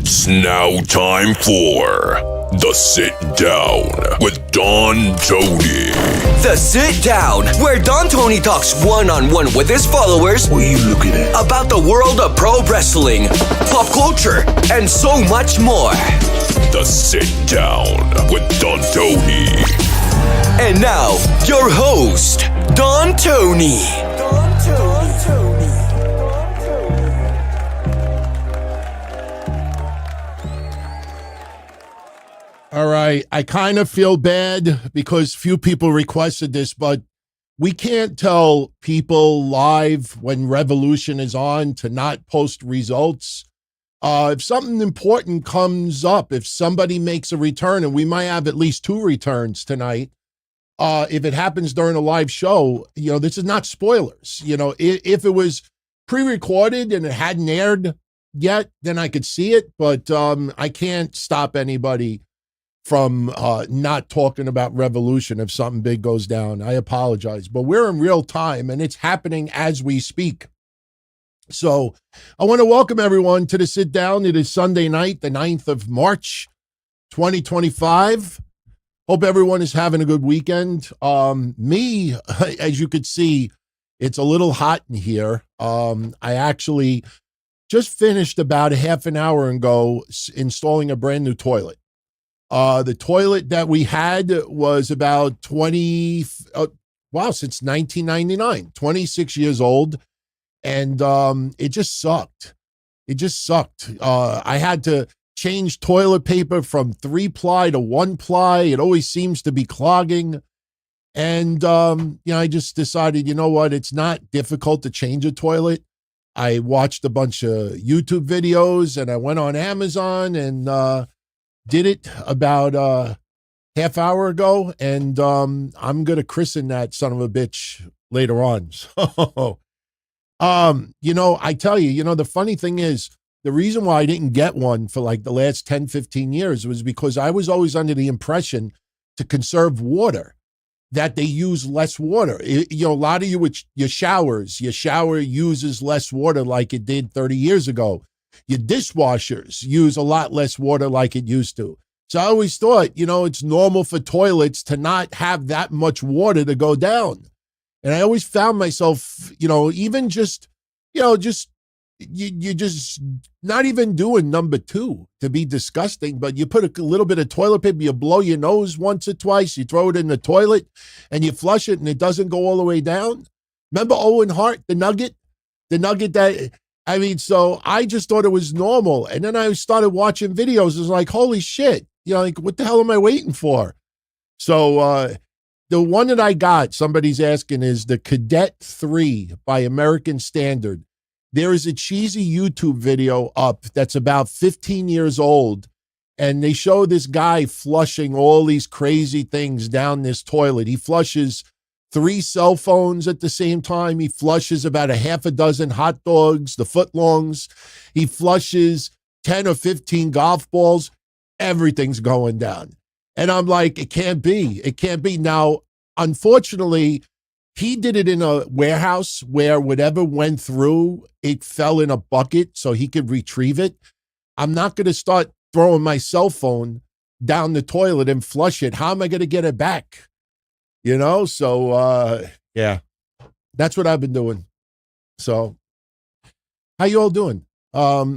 It's now time for The Sit Down with Don Tony. The Sit Down, where Don Tony talks one-on-one with his followers. What are you looking at? About the world of pro wrestling, pop culture, and so much more. The Sit Down with Don Tony. And now, your host, Don Tony. All right, I kind of feel bad because few people requested this, but we can't tell people live when Revolution is on to not post results. If something important comes up, if somebody makes a return, and we might have at least 2 returns tonight, if it happens during a live show, this is not spoilers. If it was pre-recorded and it hadn't aired yet, then I could see it, but I can't stop anybody from not talking about Revolution if something big goes down. I apologize, but we're in real time and it's happening as we speak. So I want to welcome everyone to the Sit Down. It is Sunday night, the 9th of March, 2025. Hope everyone is having a good weekend. Me, as you could see, it's a little hot in here. I actually just finished about a half an hour ago installing a brand new toilet. The toilet that we had was about since 1999, 26 years old. And it just sucked. I had to change toilet paper from 3-ply to 1-ply. It always seems to be clogging. And, I just decided, you know what? It's not difficult to change a toilet. I watched a bunch of YouTube videos and I went on Amazon and, did it about a half hour ago, and I'm going to christen that son of a bitch later on. So, I tell you, the funny thing is, the reason why I didn't get one for like the last 10, 15 years was because I was always under the impression to conserve water, that they use less water. A lot of you with your shower uses less water like it did 30 years ago. Your dishwashers use a lot less water like it used to. So I always thought, it's normal for toilets to not have that much water to go down. And I always found myself, even just not even doing number 2 to be disgusting, but you put a little bit of toilet paper, you blow your nose once or twice, you throw it in the toilet and you flush it and it doesn't go all the way down. Remember Owen Hart, the nugget that... so I just thought it was normal. And then I started watching videos. It was like, holy shit, what the hell am I waiting for? So the one that I got, somebody's asking, is the Cadet 3 by American Standard. There is a cheesy YouTube video up that's about 15 years old. And they show this guy flushing all these crazy things down this toilet. He flushes 3 cell phones at the same time. He flushes about a half a dozen hot dogs, the footlongs. He flushes 10 or 15 golf balls. Everything's going down. And I'm like, it can't be. It can't be. Now, unfortunately, he did it in a warehouse where whatever went through, it fell in a bucket so he could retrieve it. I'm not going to start throwing my cell phone down the toilet and flush it. How am I going to get it back? So, yeah, that's what I've been doing. So how you all doing? As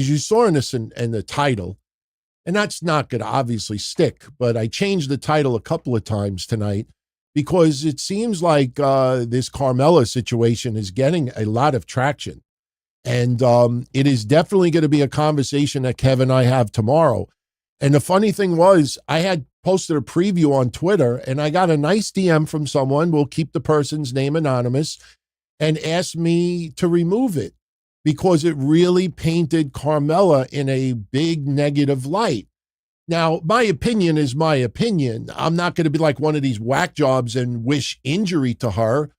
you saw in this in the title, and that's not going to obviously stick, but I changed the title a couple of times tonight because it seems like this Carmella situation is getting a lot of traction. And it is definitely going to be a conversation that Kevin and I have tomorrow. And the funny thing was, I had posted a preview on Twitter and I got a nice DM from someone, we'll keep the person's name anonymous, and asked me to remove it because it really painted Carmella in a big negative light. Now, my opinion is my opinion. I'm not going to be like one of these whack jobs and wish injury to her.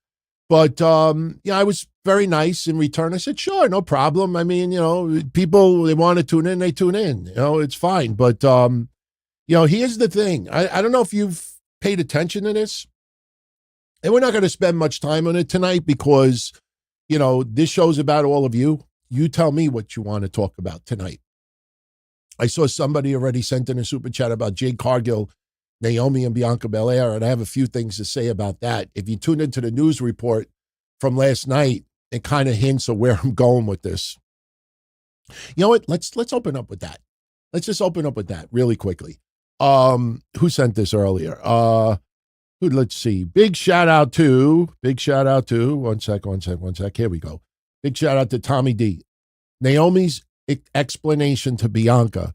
But, I was very nice in return. I said, sure, no problem. I mean, people, they want to tune in, they tune in. It's fine. But, here's the thing. I don't know if you've paid attention to this. And we're not going to spend much time on it tonight because, this show's about all of you. you tell me what you want to talk about tonight. I saw somebody already sent in a super chat about Jade Cargill, Naomi, and Bianca Belair, and I have a few things to say about that. If you tune into the news report from last night, it kind of hints of where I'm going with this. You know what? Let's open up with that. Let's just open up with that really quickly. Who sent this earlier? Let's see. Big shout out to, one sec. Here we go. Big shout out to Tommy D. Naomi's explanation to Bianca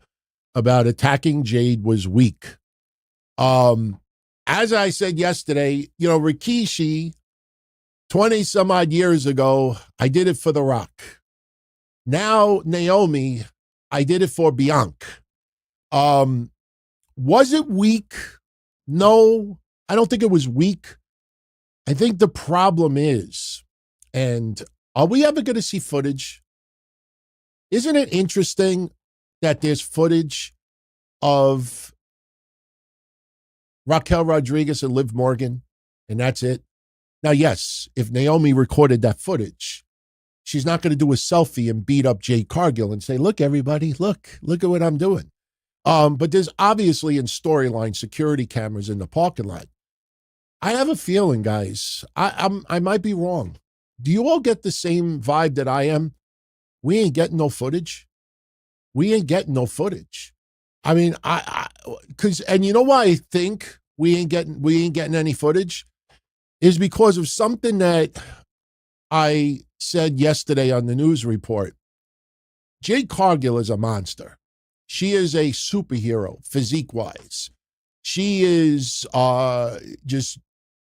about attacking Jade was weak. As I said yesterday, Rikishi, 20 some odd years ago, I did it for The Rock. Now, Naomi, I did it for Bianca. Was it weak? No, I don't think it was weak. I think the problem is, and are we ever going to see footage? Isn't it interesting that there's footage of Raquel Rodriguez and Liv Morgan, and that's it? Now, yes, if Naomi recorded that footage, she's not going to do a selfie and beat up Jade Cargill and say, look, everybody, look at what I'm doing. But there's obviously in storyline security cameras in the parking lot. I have a feeling, guys, I might be wrong. Do you all get the same vibe that I am? We ain't getting no footage. I mean, and you know why I think we ain't getting any footage is because of something that I said yesterday on the news report. Jade Cargill is a monster. She is a superhero, physique-wise. She is just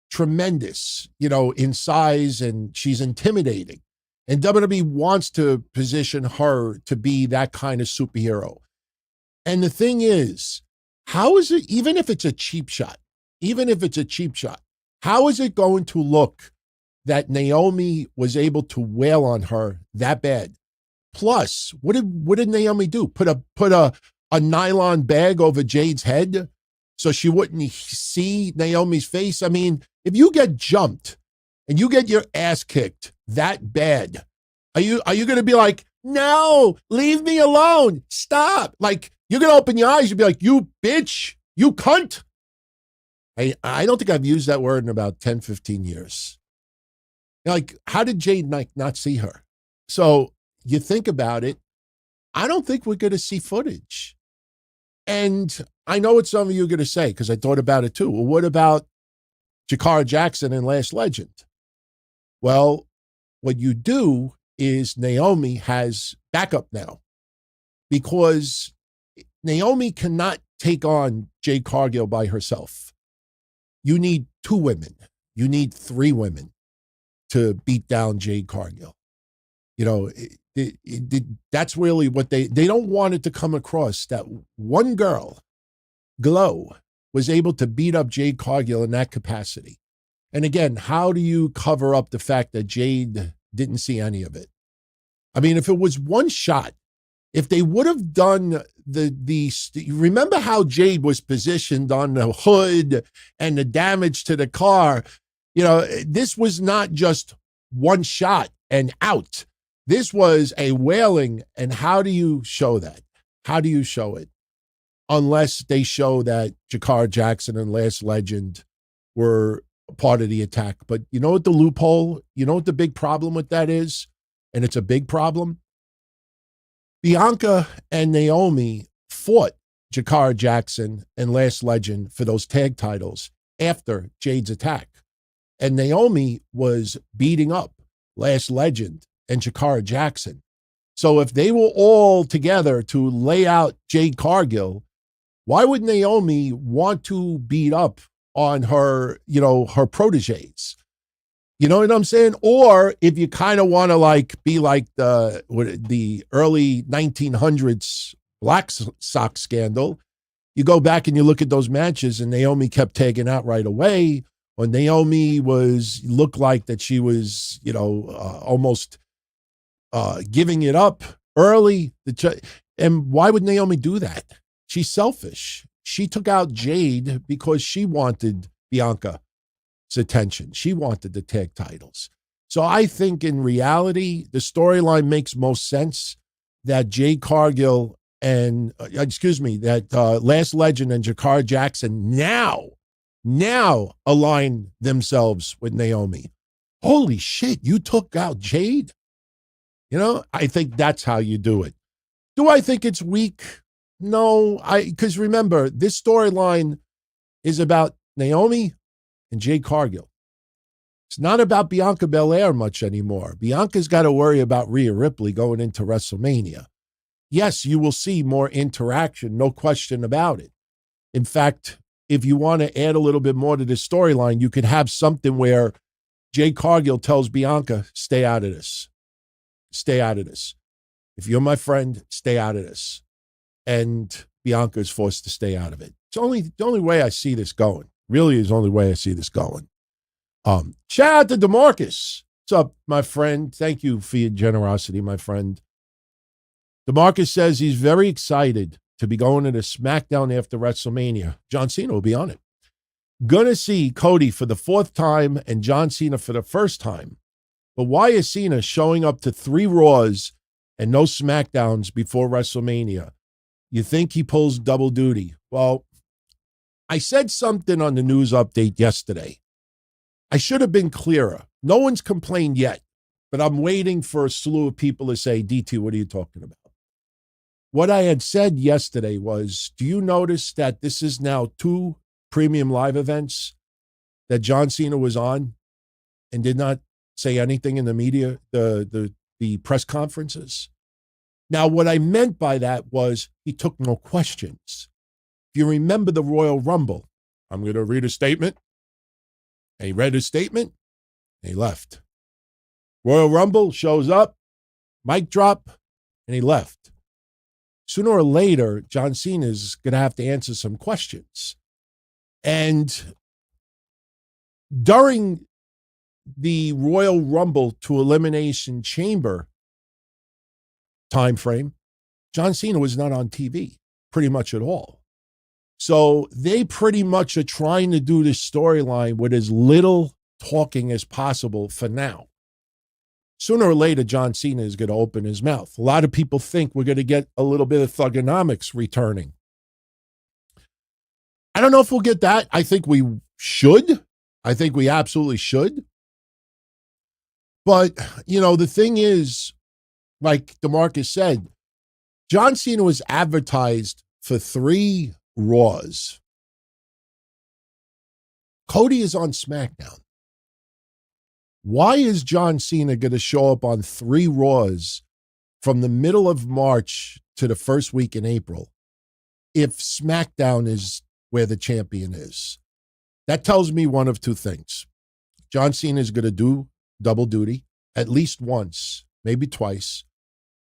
tremendous, in size, and she's intimidating. And WWE wants to position her to be that kind of superhero. And the thing is, how is it, even if it's a cheap shot, how is it going to look that Naomi was able to wail on her that bad? Plus, what did Naomi do? Put a nylon bag over Jade's head so she wouldn't see Naomi's face? I mean, if you get jumped and you get your ass kicked that bad, are you going to be like, no, leave me alone, stop? Like, you're going to open your eyes and be like, you bitch, you cunt. I don't think I've used that word in about 10, 15 years. Like, how did Jade not see her? So you think about it, I don't think we're going to see footage. And I know what some of you are going to say, because I thought about it too. Well, what about Jakara Jackson and Last Legend? Well, what you do is Naomi has backup now, because Naomi cannot take on Jade Cargill by herself. You need 2 women. You need 3 women to beat down Jade Cargill. That's really what they don't want it to come across that one girl, Glow, was able to beat up Jade Cargill in that capacity. And again, how do you cover up the fact that Jade didn't see any of it? I mean, if it was one shot, if they would have done remember how Jade was positioned on the hood and the damage to the car? This was not just one shot and out. This was a wailing. And how do you show that? How do you show it? Unless they show that Jakara Jackson and Last Legend were part of the attack. But you know what the loophole, you know what the big problem with that is? And it's a big problem. Bianca and Naomi fought Jakara Jackson and Last Legend for those tag titles after Jade's attack. And Naomi was beating up Last Legend and Jakara Jackson. So if they were all together to lay out Jade Cargill, why would Naomi want to beat up on her, her proteges? You know what I'm saying? Or if you kind of want to be like the early 1900s Black Sox scandal, you go back and you look at those matches and Naomi kept tagging out right away, or Naomi looked like that she was, almost giving it up early. And why would Naomi do that? She's selfish. She took out Jade because she wanted Bianca's attention. She wanted the tag titles. So I think in reality, the storyline makes most sense that Jade Cargill and, that Last Legend and Jakar Jackson now align themselves with Naomi. Holy shit, you took out Jade? I think that's how you do it. Do I think it's weak? No, because remember, this storyline is about Naomi and Jade Cargill. It's not about Bianca Belair much anymore. Bianca's got to worry about Rhea Ripley going into WrestleMania. Yes, you will see more interaction, no question about it. In fact, if you want to add a little bit more to this storyline, you could have something where Jade Cargill tells Bianca, stay out of this. Stay out of this. If you're my friend, stay out of this. And Bianca is forced to stay out of it. It's the only way I see this going. Really is the only way I see this going. Shout out to DeMarcus. What's up, my friend? Thank you for your generosity, my friend. DeMarcus says he's very excited to be going to the SmackDown after WrestleMania. John Cena will be on it. Gonna see Cody for the 4th time and John Cena for the 1st time. But why is Cena showing up to 3 Raws and no SmackDowns before WrestleMania? You think he pulls double duty? Well, I said something on the news update yesterday. I should have been clearer. No one's complained yet, but I'm waiting for a slew of people to say, DT, what are you talking about? What I had said yesterday was, do you notice that this is now 2 premium live events that John Cena was on and did not say anything in the media, the press conferences? Now, what I meant by that was he took no questions. If you remember the Royal Rumble, I'm going to read a statement. And he read his statement, and he left. Royal Rumble shows up, mic drop, and he left. Sooner or later, John Cena is going to have to answer some questions. And during the Royal Rumble to Elimination Chamber time frame, John Cena was not on TV pretty much at all. So they pretty much are trying to do this storyline with as little talking as possible for now. Sooner or later, John Cena is going to open his mouth. A lot of people think we're going to get a little bit of Thugonomics returning. I don't know if we'll get that. I think we should. I think we absolutely should. But, the thing is, like DeMarcus said, John Cena was advertised for 3 Raws. Cody is on SmackDown. Why is John Cena going to show up on 3 Raws from the middle of March to the first week in April if SmackDown is where the champion is? That tells me one of 2 things. John Cena is going to do double duty at least once, maybe twice.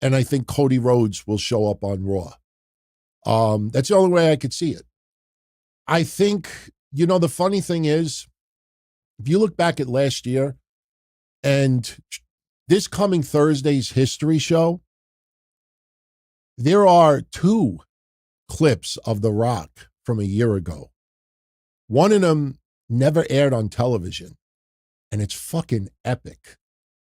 And I think Cody Rhodes will show up on Raw. That's the only way I could see it. I think, the funny thing is, if you look back at last year and this coming Thursday's history show, there are 2 clips of The Rock from a year ago. One of them never aired on television, and it's fucking epic.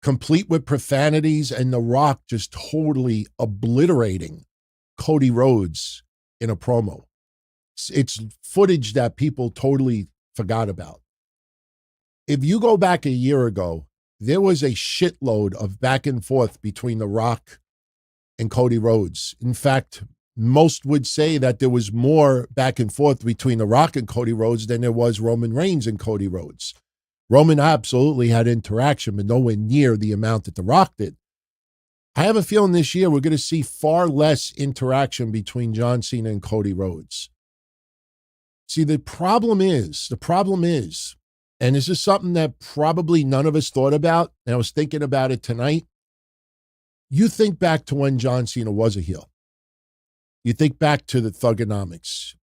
Complete with profanities and The Rock just totally obliterating Cody Rhodes in a promo. It's footage that people totally forgot about. If you go back a year ago, there was a shitload of back and forth between The Rock and Cody Rhodes. In fact, most would say that there was more back and forth between The Rock and Cody Rhodes than there was Roman Reigns and Cody Rhodes. Roman absolutely had interaction, but nowhere near the amount that The Rock did. I have a feeling this year we're going to see far less interaction between John Cena and Cody Rhodes. See, the problem is, and this is something that probably none of us thought about, and I was thinking about it tonight. You think back to when John Cena was a heel. You think back to the Thugonomics.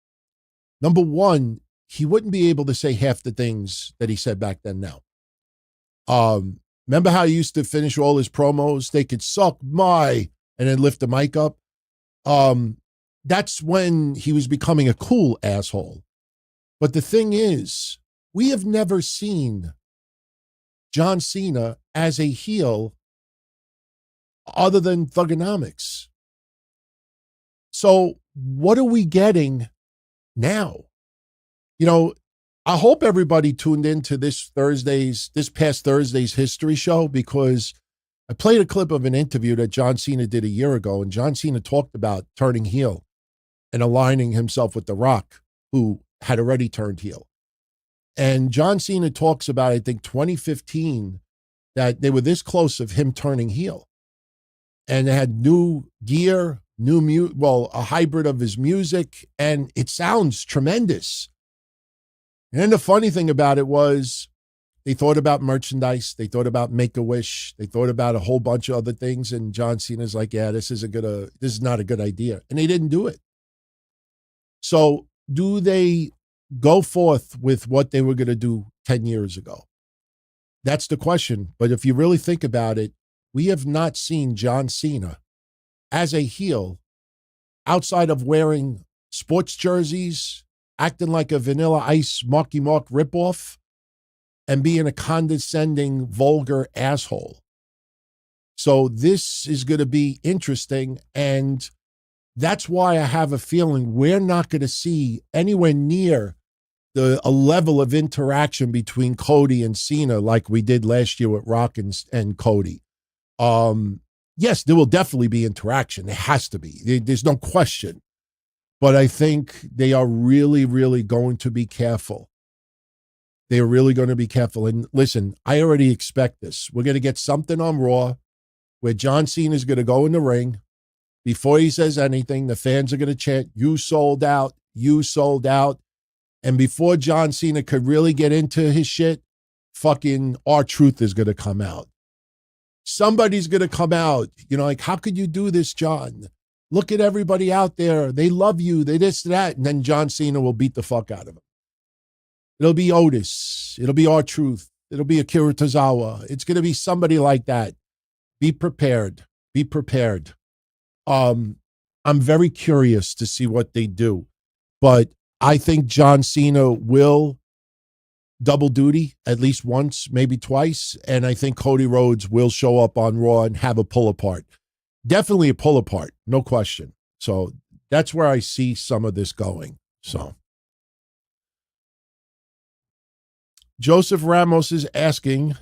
Number one, he wouldn't be able to say half the things that he said back then now. Remember how he used to finish all his promos? They could suck my, and then lift the mic up. That's when he was becoming a cool asshole. But the thing is, we have never seen John Cena as a heel other than Thugonomics. So what are we getting now? You know, I hope everybody tuned into this past Thursday's history show, because I played a clip of an interview that John Cena did a year ago, and John Cena talked about turning heel and aligning himself with The Rock, who had already turned heel. And John Cena talks about, I think, 2015, that they were this close of him turning heel. And they had new gear, a hybrid of his music, and it sounds tremendous. And then the funny thing about it was they thought about merchandise, they thought about Make-A-Wish, they thought about a whole bunch of other things, and John Cena's like, yeah, this is not a good idea. And they didn't do it. So do they go forth with what they were going to do 10 years ago? That's the question. But if you really think about it, we have not seen John Cena as a heel outside of wearing sports jerseys, acting like a Vanilla Ice Marky Mark ripoff, and being a condescending, vulgar asshole. So this is going to be interesting, and that's why I have a feeling we're not going to see anywhere near a level of interaction between Cody and Cena like we did last year with Rock and Cody. Yes, there will definitely be interaction. There has to be. There's no question. But I think they are really, really going to be careful. They are really going to be careful. And listen, I already expect this. We're going to get something on Raw where John Cena is going to go in the ring. Before he says anything, the fans are going to chant, "You sold out, you sold out." And before John Cena could really get into his shit, fucking R-Truth is going to come out. Somebody's going to come out, like, how could you do this, John? Look at everybody out there. They love you. They this, that. And then John Cena will beat the fuck out of him. It'll be Otis. It'll be R-Truth. It'll be Akira Tozawa. It's going to be somebody like that. Be prepared. Be prepared. I'm very curious to see what they do. But I think John Cena will double duty at least once, maybe twice. And I think Cody Rhodes will show up on Raw and have a pull apart. Definitely a pull apart, no question. So that's where I see some of this going. So Joseph Ramos is asking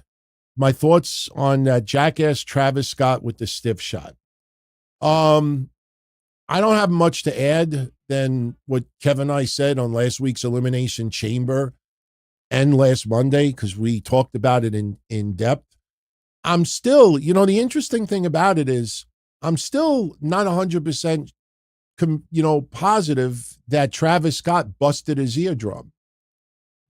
my thoughts on that jackass Travis Scott with the stiff shot. I don't have much to add than what Kevin and I said on last week's Elimination Chamber and last Monday, because we talked about it in depth. I'm still, the interesting thing about it is I'm still not 100% positive that Travis Scott busted his eardrum.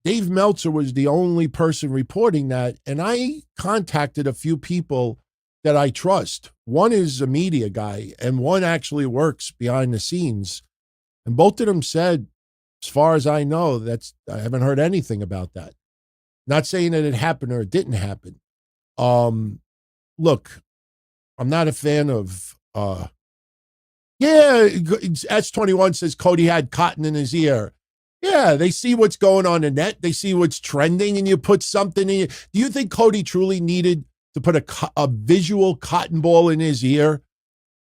Dave Meltzer was the only person reporting that, and I contacted a few people that I trust. One is a media guy, and one actually works behind the scenes. And both of them said, as far as I know, I haven't heard anything about that. Not saying that it happened or it didn't happen. Look, I'm not a fan of, S21 says Cody had cotton in his ear. Yeah, they see what's going on in net. They see what's trending, and you put something in. Do you think Cody truly needed to put a visual cotton ball in his ear?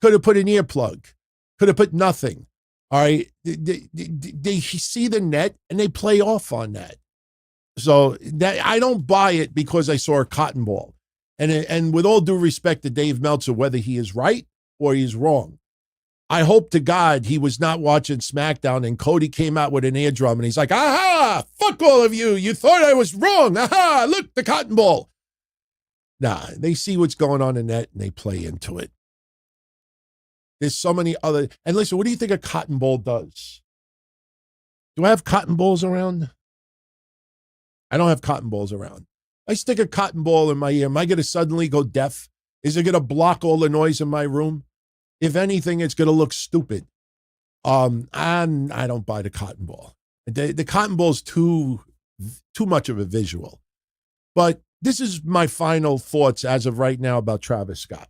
Could have put an earplug. Could have put nothing. All right. They see the net and they play off on that. So that I don't buy it because I saw a cotton ball. And with all due respect to Dave Meltzer, whether he is right or he's wrong, I hope to God he was not watching SmackDown and Cody came out with an eardrum and he's like, aha, fuck all of you. You thought I was wrong. Aha, look, the cotton ball. Nah, they see what's going on in that and they play into it. There's so many other, and listen, what do you think a cotton ball does? Do I have cotton balls around? I don't have cotton balls around. I stick a cotton ball in my ear. Am I going to suddenly go deaf? Is it going to block all the noise in my room? If anything, it's going to look stupid. And I don't buy the cotton ball. The cotton ball is too much of a visual. But this is my final thoughts as of right now about Travis Scott.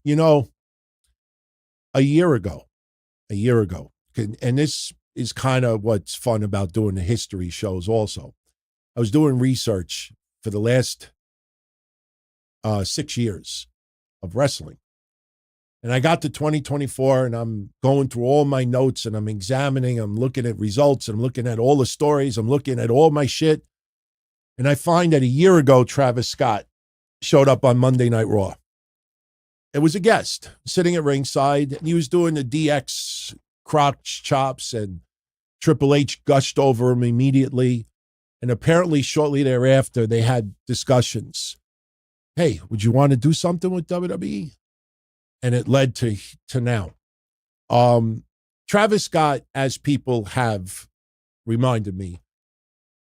A year ago, and this is kind of what's fun about doing the history shows also. I was doing research for the last 6 years of wrestling. And I got to 2024 and I'm going through all my notes and I'm examining, I'm looking at results, and I'm looking at all the stories, I'm looking at all my shit. And I find that a year ago, Travis Scott showed up on Monday Night Raw. It was a guest sitting at ringside, and he was doing the DX crotch chops, and Triple H gushed over him immediately. And apparently shortly thereafter, they had discussions. Hey, would you want to do something with WWE? And it led to now. Travis Scott, as people have reminded me,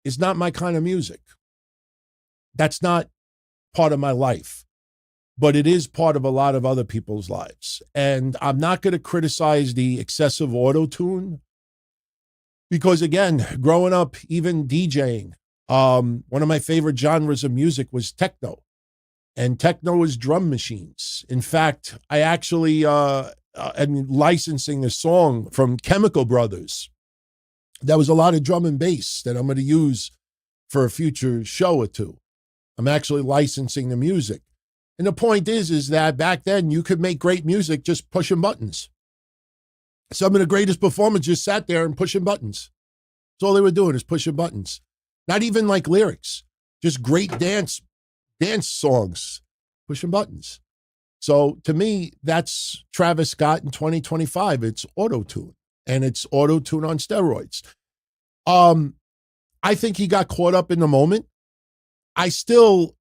is not my kind of music. That's not part of my life, but it is part of a lot of other people's lives. And I'm not going to criticize the excessive auto-tune because, again, growing up, even DJing, one of my favorite genres of music was techno. And techno is drum machines. In fact, I actually am licensing a song from Chemical Brothers. That was a lot of drum and bass that I'm going to use for a future show or two. I'm actually licensing the music. And the point is that back then you could make great music just pushing buttons. Some of the greatest performers just sat there and pushing buttons. That's all they were doing is pushing buttons. Not even like lyrics, just great dance songs, pushing buttons. So to me, that's Travis Scott in 2025. It's auto-tune, and it's auto-tune on steroids. I think he got caught up in the moment. I still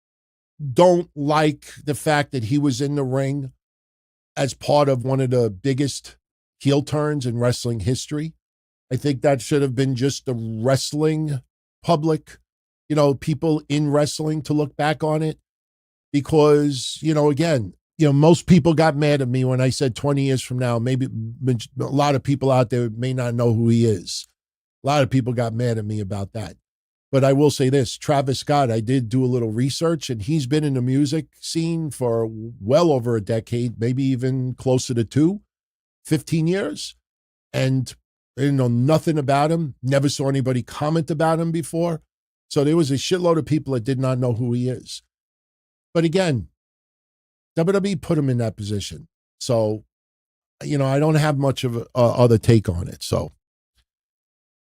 don't like the fact that he was in the ring as part of one of the biggest heel turns in wrestling history. I think that should have been just the wrestling public, people in wrestling to look back on it. Because, again, most people got mad at me when I said 20 years from now, maybe a lot of people out there may not know who he is. A lot of people got mad at me about that. But I will say this, Travis Scott, I did do a little research, and he's been in the music scene for well over a decade, maybe even closer to 15 years. And I didn't know nothing about him, never saw anybody comment about him before. So there was a shitload of people that did not know who he is. But again, WWE put him in that position. So, I don't have much of a other take on it. So,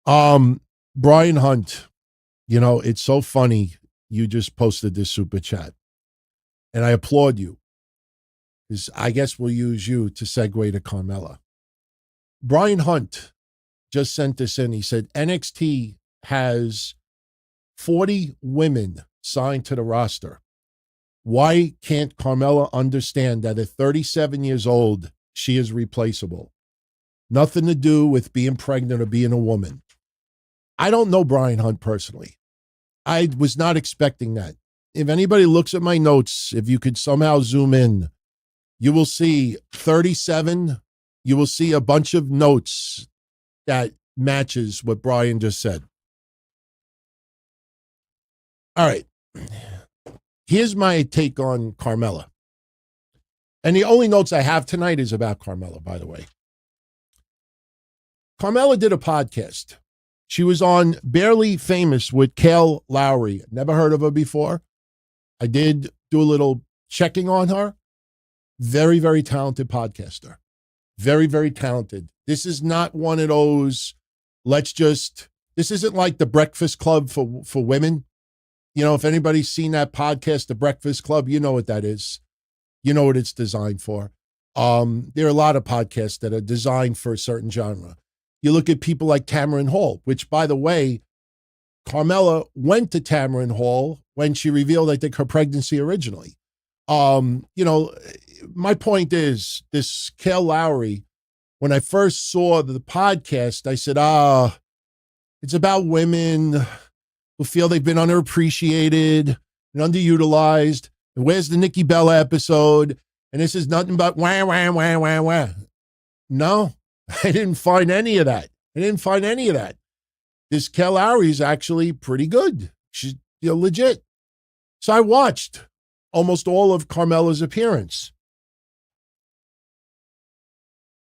Brian Hunt, it's so funny. You just posted this super chat, and I applaud you. Because I guess we'll use you to segue to Carmella. Brian Hunt just sent this in. He said NXT has 40 women signed to the roster. Why can't Carmella understand that at 37 years old, she is replaceable? Nothing to do with being pregnant or being a woman. I don't know Brian Hunt personally. I was not expecting that. If anybody looks at my notes, if you could somehow zoom in, you will see 37. You will see a bunch of notes that matches what Brian just said. All right. Here's my take on Carmella. And the only notes I have tonight is about Carmella, by the way. Carmella did a podcast. She was on Barely Famous with Kyle Lowry. Never heard of her before. I did do a little checking on her. Very, very talented podcaster. Very, very talented. This is not one of those, this isn't like the Breakfast Club for women. If anybody's seen that podcast, The Breakfast Club, you know what that is. You know what it's designed for. There are a lot of podcasts that are designed for a certain genre. You look at people like Tamron Hall, which, by the way, Carmella went to Tamron Hall when she revealed, I think, her pregnancy originally. My point is, this Kyle Lowry, when I first saw the podcast, I said, it's about women who feel they've been underappreciated and underutilized. And where's the Nikki Bella episode? And this is nothing but wah, wah, wah, wah, wah. No, I didn't find any of that. This Kyle Lowry is actually pretty good. She's legit. So I watched almost all of Carmella's appearance.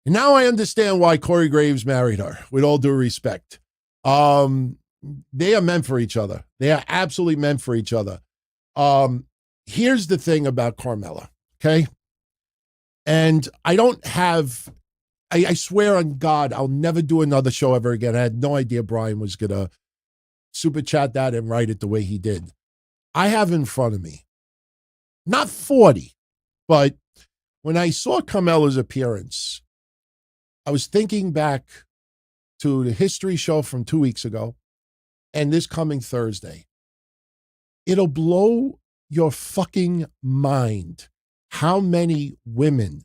And now I understand why Corey Graves married her, with all due respect. they are meant for each other. They are absolutely meant for each other. Here's the thing about Carmella, okay? And I don't have, I swear on God, I'll never do another show ever again. I had no idea Brian was going to super chat that and write it the way he did. I have in front of me, not 40, but when I saw Carmella's appearance, I was thinking back to the history show from 2 weeks ago and this coming Thursday. It'll blow your fucking mind how many women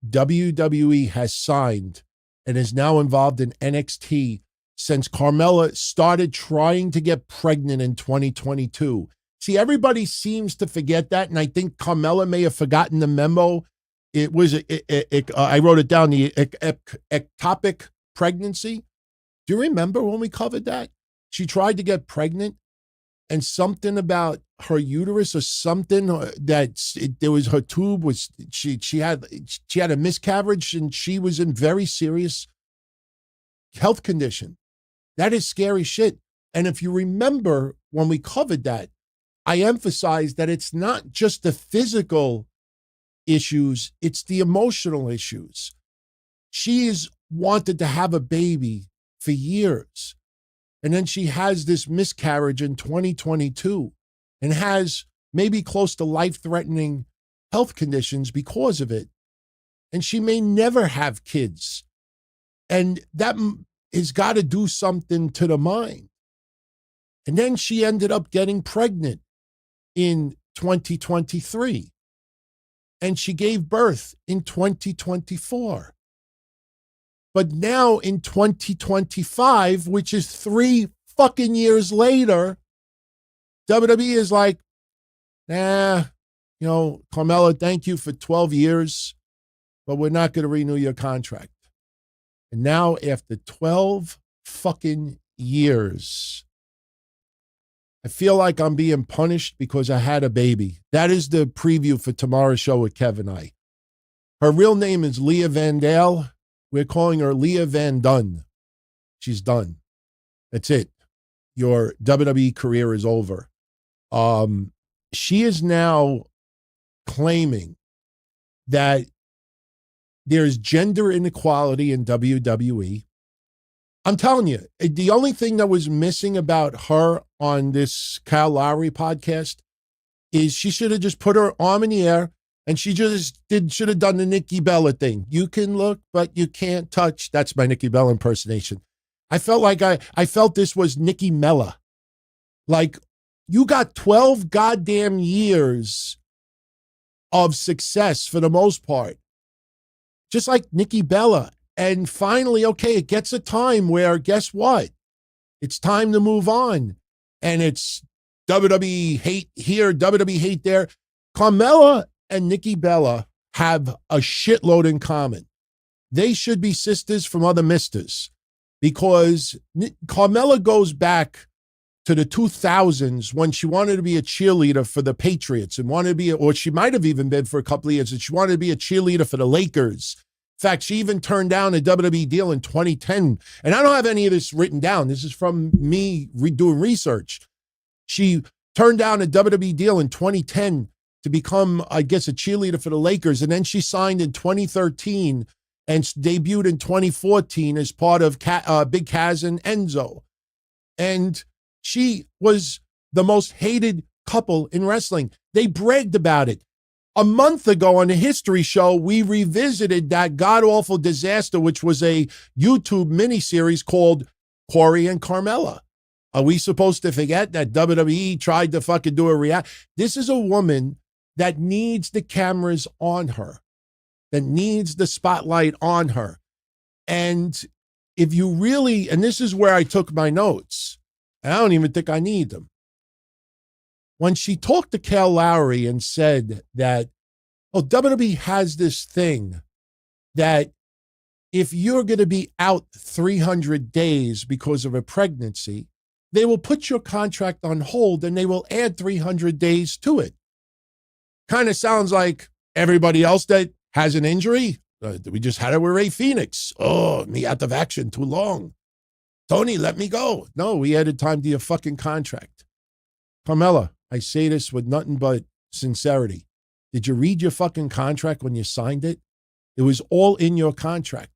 WWE has signed and is now involved in NXT since Carmella started trying to get pregnant in 2022. See, everybody seems to forget that, and I think Carmella may have forgotten the memo. It was, I wrote it down, the ectopic pregnancy. Do you remember when we covered that? She tried to get pregnant, and something about her uterus or something there was her tube was she had a miscarriage, and she was in very serious health condition. That is scary shit. And if you remember when we covered that, I emphasized that it's not just the physical issues, it's the emotional issues. She's wanted to have a baby for years. And then she has this miscarriage in 2022 and has maybe close to life-threatening health conditions because of it. And she may never have kids. And that has got to do something to the mind. And then she ended up getting pregnant in 2023. And she gave birth in 2024. But now in 2025, which is 3 fucking years later, WWE is like, Carmella, thank you for 12 years, but we're not going to renew your contract. And now after 12 fucking years, I feel like I'm being punished because I had a baby. That is the preview for tomorrow's show with Kevin I. Her real name is Leah Van Dale. We're calling her Leah Van Dunn. She's done. That's it. Your WWE career is over. She is now claiming that there's gender inequality in WWE. I'm telling you, the only thing that was missing about her on this Kyle Lowry podcast is she should have just put her arm in the air and she just should have done the Nikki Bella thing. You can look, but you can't touch. That's my Nikki Bella impersonation. I felt like I felt this was Nikki Mella. Like, you got 12 goddamn years of success for the most part. Just like Nikki Bella. And finally, okay, it gets a time where, guess what? It's time to move on. And it's WWE hate here, WWE hate there. Carmella and Nikki Bella have a shitload in common. They should be sisters from other misters, because Carmella goes back to the 2000s when she wanted to be a cheerleader for the Patriots and wanted to be, or she might have even been for a couple of years, and she wanted to be a cheerleader for the Lakers. In fact, she even turned down a WWE deal in 2010. And I don't have any of this written down. This is from me doing research. She turned down a WWE deal in 2010 to become, I guess, a cheerleader for the Lakers. And then she signed in 2013 and debuted in 2014 as part of Big Kaz and Enzo. And she was the most hated couple in wrestling. They bragged about it. A month ago on the History Show, we revisited that god-awful disaster, which was a YouTube miniseries called Corey and Carmella. Are we supposed to forget that WWE tried to fucking do a react? This is a woman that needs the cameras on her, that needs the spotlight on her. And if you really, and this is where I took my notes, and I don't even think I need them. When she talked to Kyle Lowry and said that, WWE has this thing that if you're going to be out 300 days because of a pregnancy, they will put your contract on hold and they will add 300 days to it. Kind of sounds like everybody else that has an injury. We just had it with Ray Phoenix. Oh, me out of action too long. Tony, let me go. No, we added time to your fucking contract. Carmella, I say this with nothing but sincerity. Did you read your fucking contract when you signed it? It was all in your contract.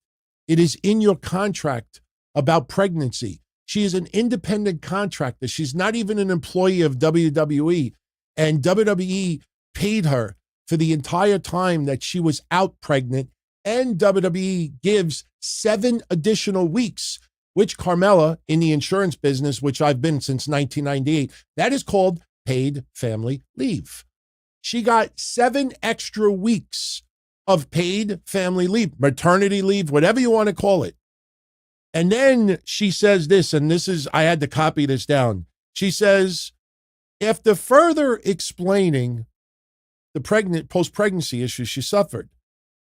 It is in your contract about pregnancy. She is an independent contractor. She's not even an employee of WWE. And WWE paid her for the entire time that she was out pregnant. And WWE gives 7 additional weeks, which Carmella, in the insurance business, which I've been since 1998, that is called paid family leave. She got 7 extra weeks of paid family leave, maternity leave, whatever you want to call it. And then she says this, and this is, I had to copy this down. She says, after further explaining the post-pregnancy issues she suffered,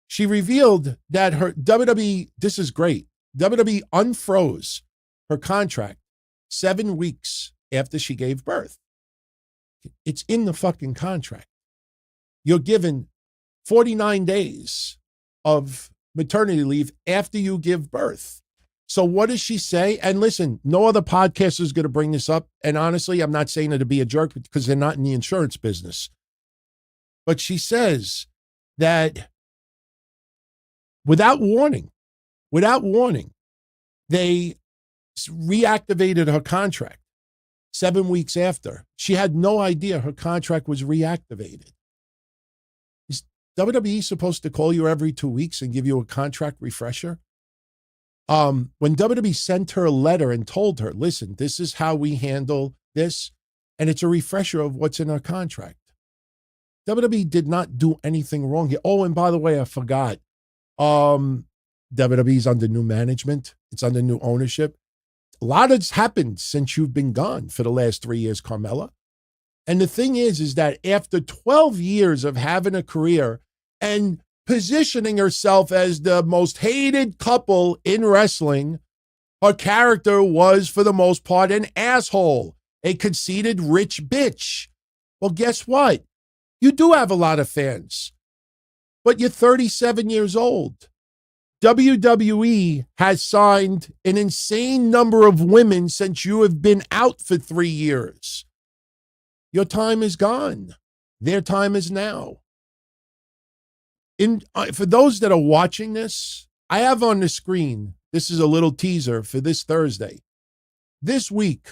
she revealed that her WWE, this is great, WWE unfroze her contract 7 weeks after she gave birth. It's in the fucking contract. You're given 49 days of maternity leave after you give birth. So what does she say? And listen, no other podcaster is going to bring this up. And honestly, I'm not saying it to be a jerk because they're not in the insurance business. But she says that without warning, they reactivated her contract 7 weeks after. She had no idea her contract was reactivated. Is WWE supposed to call you every 2 weeks and give you a contract refresher? When WWE sent her a letter and told her, listen, this is how we handle this, and it's a refresher of what's in our contract. WWE did not do anything wrong here. Oh, and by the way, I forgot. WWE's under new management. It's under new ownership. A lot has happened since you've been gone for the last 3 years, Carmella. And the thing is that after 12 years of having a career and positioning herself as the most hated couple in wrestling, her character was, for the most part, an asshole, a conceited rich bitch. Well, guess what? You do have a lot of fans, but you're 37 years old. WWE has signed an insane number of women since you have been out for 3 years. Your time is gone. Their time is now. For those that are watching this, I have on the screen, this is a little teaser for this Thursday. This week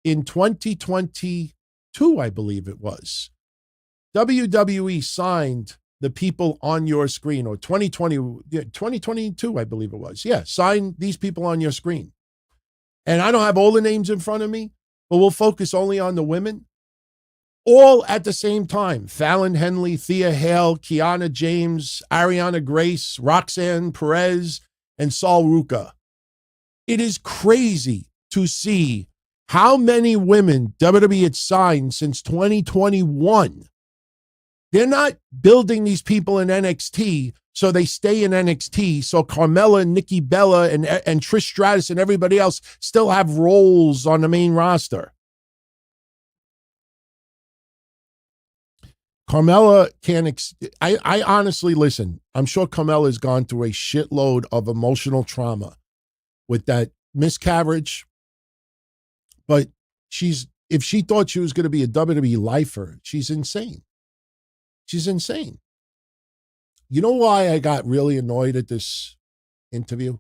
in 2022, I believe it was, WWE signed the people on your screen, or 2022, I believe it was. Yeah, signed these people on your screen. And I don't have all the names in front of me, but we'll focus only on the women. All at the same time. Fallon Henley, Thea Hale, Kiana James, Ariana Grace, Roxanne Perez, and Sol Ruca. It is crazy to see how many women WWE had signed since 2021. They're not building these people in NXT so they stay in NXT, so Carmella and Nikki Bella and Trish Stratus and everybody else still have roles on the main roster. Carmella can't, I honestly, listen, I'm sure Carmella has gone through a shitload of emotional trauma with that miscarriage, but if she thought she was going to be a WWE lifer, she's insane. She's insane. You know why I got really annoyed at this interview?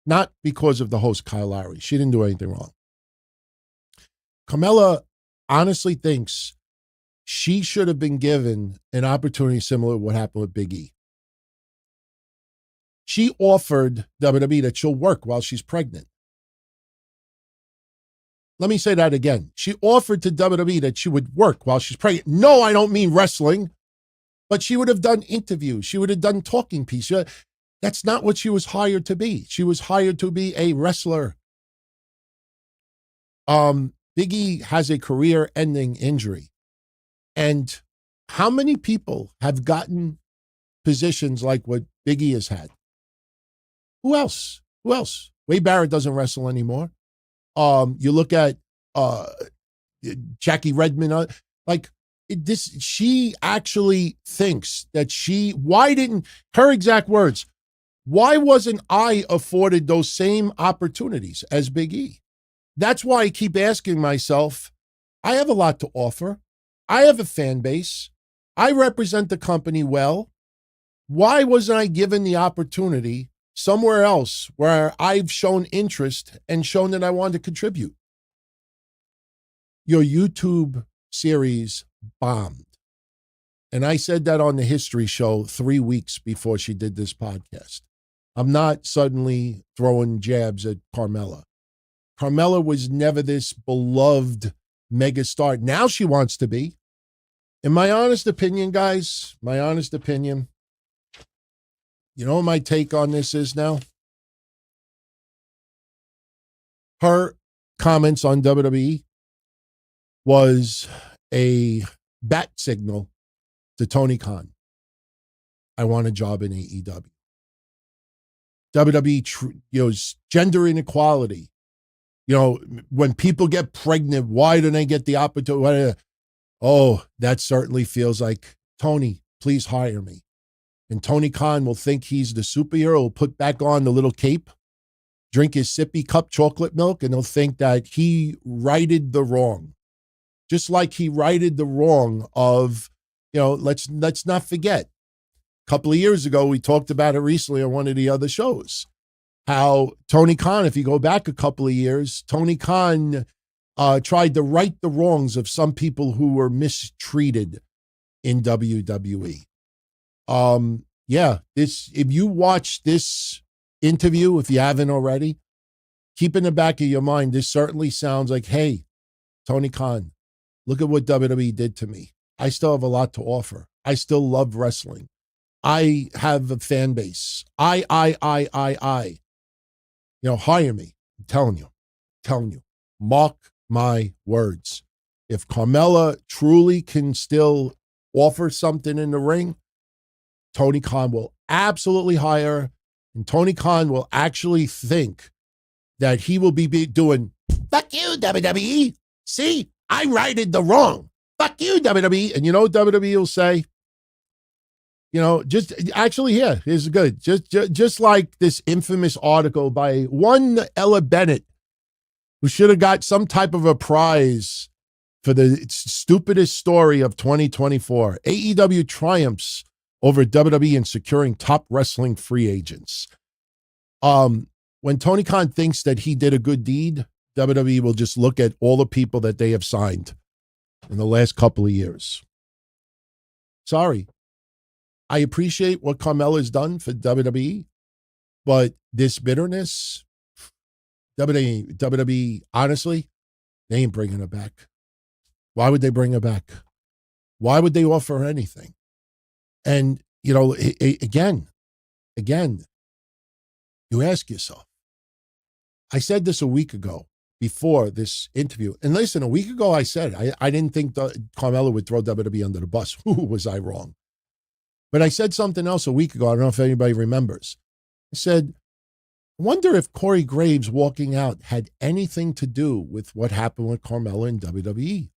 Not because of the host, Kyle Lowry. She didn't do anything wrong. Carmella honestly thinks she should have been given an opportunity similar to what happened with Big E. She offered WWE that she'll work while she's pregnant. Let me say that again. She offered to WWE that she would work while she's pregnant. No, I don't mean wrestling, but she would have done interviews. She would have done talking pieces. That's not what she was hired to be. She was hired to be a wrestler. Big E has a career-ending injury. And how many people have gotten positions like what Big E has had? Who else? Wade Barrett doesn't wrestle anymore. You look at Jackie Redmond. She actually thinks that her exact words, Why wasn't I afforded those same opportunities as Big E? That's why I keep asking myself, I have a lot to offer. I have a fan base. I represent the company well. Why wasn't I given the opportunity somewhere else where I've shown interest and shown that I wanted to contribute? Your YouTube series bombed. And I said that on the History Show 3 weeks before she did this podcast. I'm not suddenly throwing jabs at Carmella. Carmella was never this beloved megastar. Now she wants to be. In my honest opinion, guys, my honest opinion, you know what my take on this is now? Her comments on WWE was a bat signal to Tony Khan. I want a job in AEW. WWE, gender inequality. When people get pregnant, why don't they get the opportunity? Oh, that certainly feels like, Tony, please hire me. And Tony Khan will think he's the superhero, will put back on the little cape, drink his sippy cup chocolate milk, and he'll think that he righted the wrong. Just like he righted the wrong of, let's not forget. A couple of years ago, we talked about it recently on one of the other shows. How Tony Khan, if you go back a couple of years, Tony Khan tried to right the wrongs of some people who were mistreated in WWE. If you watch this interview, if you haven't already, keep in the back of your mind, this certainly sounds like, hey, Tony Khan, look at what WWE did to me. I still have a lot to offer. I still love wrestling. I have a fan base. I. Hire me. I'm telling you. Mark my words. If Carmella truly can still offer something in the ring, Tony Khan will absolutely hire her, and Tony Khan will actually think that he will be doing, fuck you, WWE. See, I righted the wrong. Fuck you, WWE. And you know what WWE will say? Here's good. Just like this infamous article by one Ella Bennett, who should have got some type of a prize for the stupidest story of 2024. AEW triumphs over WWE in securing top wrestling free agents. When Tony Khan thinks that he did a good deed, WWE will just look at all the people that they have signed in the last couple of years. Sorry. I appreciate what Carmella has done for WWE, but this bitterness, WWE, honestly, they ain't bringing her back. Why would they bring her back? Why would they offer her anything? And, again, you ask yourself, I said this a week ago before this interview. And listen, a week ago I said, I didn't think Carmella would throw WWE under the bus. Who was I wrong? But I said something else a week ago. I don't know if anybody remembers. I said, I wonder if Corey Graves walking out had anything to do with what happened with Carmella in WWE.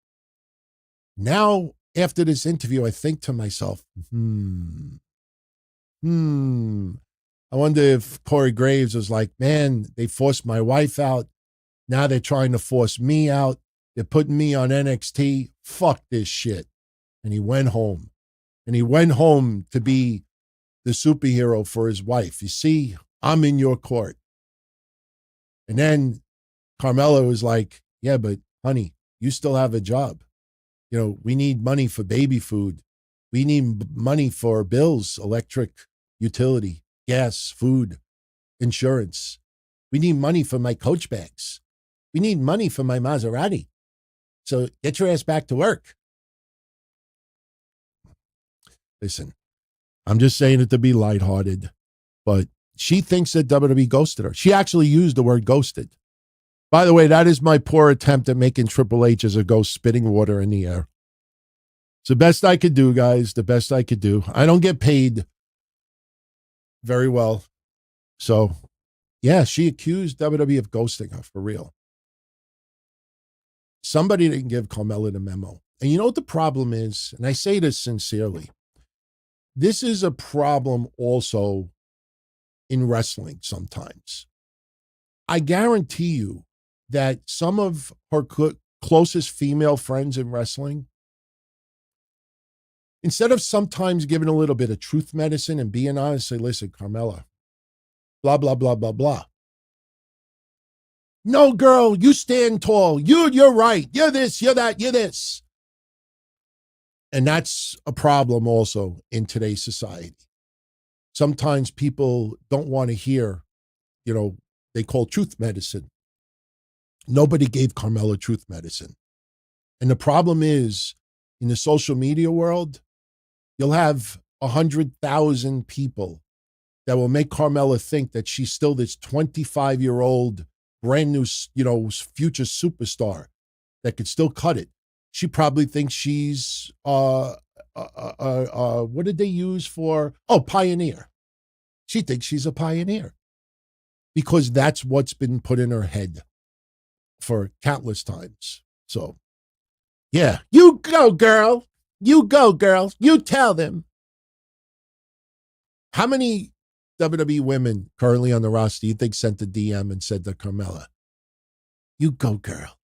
Now, after this interview, I think to myself, I wonder if Corey Graves was like, man, they forced my wife out. Now they're trying to force me out. They're putting me on NXT. Fuck this shit. And he went home. And he went home to be the superhero for his wife. You see, I'm in your court. And then Carmella was like, yeah, but honey, you still have a job. We need money for baby food. We need money for bills, electric, utility, gas, food, insurance. We need money for my coach bags. We need money for my Maserati. So get your ass back to work. Listen, I'm just saying it to be lighthearted, but she thinks that WWE ghosted her. She actually used the word ghosted. By the way, that is my poor attempt at making Triple H as a ghost spitting water in the air. It's the best I could do, guys, the best I could do. I don't get paid very well. So, yeah, she accused WWE of ghosting her for real. Somebody didn't give Carmella the memo. And you know what the problem is? And I say this sincerely. This is a problem also in wrestling sometimes. I guarantee you that some of her closest female friends in wrestling, instead of sometimes giving a little bit of truth medicine and being honest, say, listen, Carmella, blah, blah, blah, blah, blah. No, girl, you stand tall. You're right. You're this, you're that, you're this. And that's a problem also in today's society. Sometimes people don't want to hear, they call truth medicine. Nobody gave Carmella truth medicine. And the problem is, in the social media world, you'll have 100,000 people that will make Carmella think that she's still this 25-year-old, brand new, future superstar that could still cut it. She probably thinks she's, what did they use for? Oh, pioneer. She thinks she's a pioneer because that's what's been put in her head for countless times. So, yeah, you go, girl. You go, girl. You tell them. How many WWE women currently on the roster do you think sent a DM and said to Carmella, you go, girl?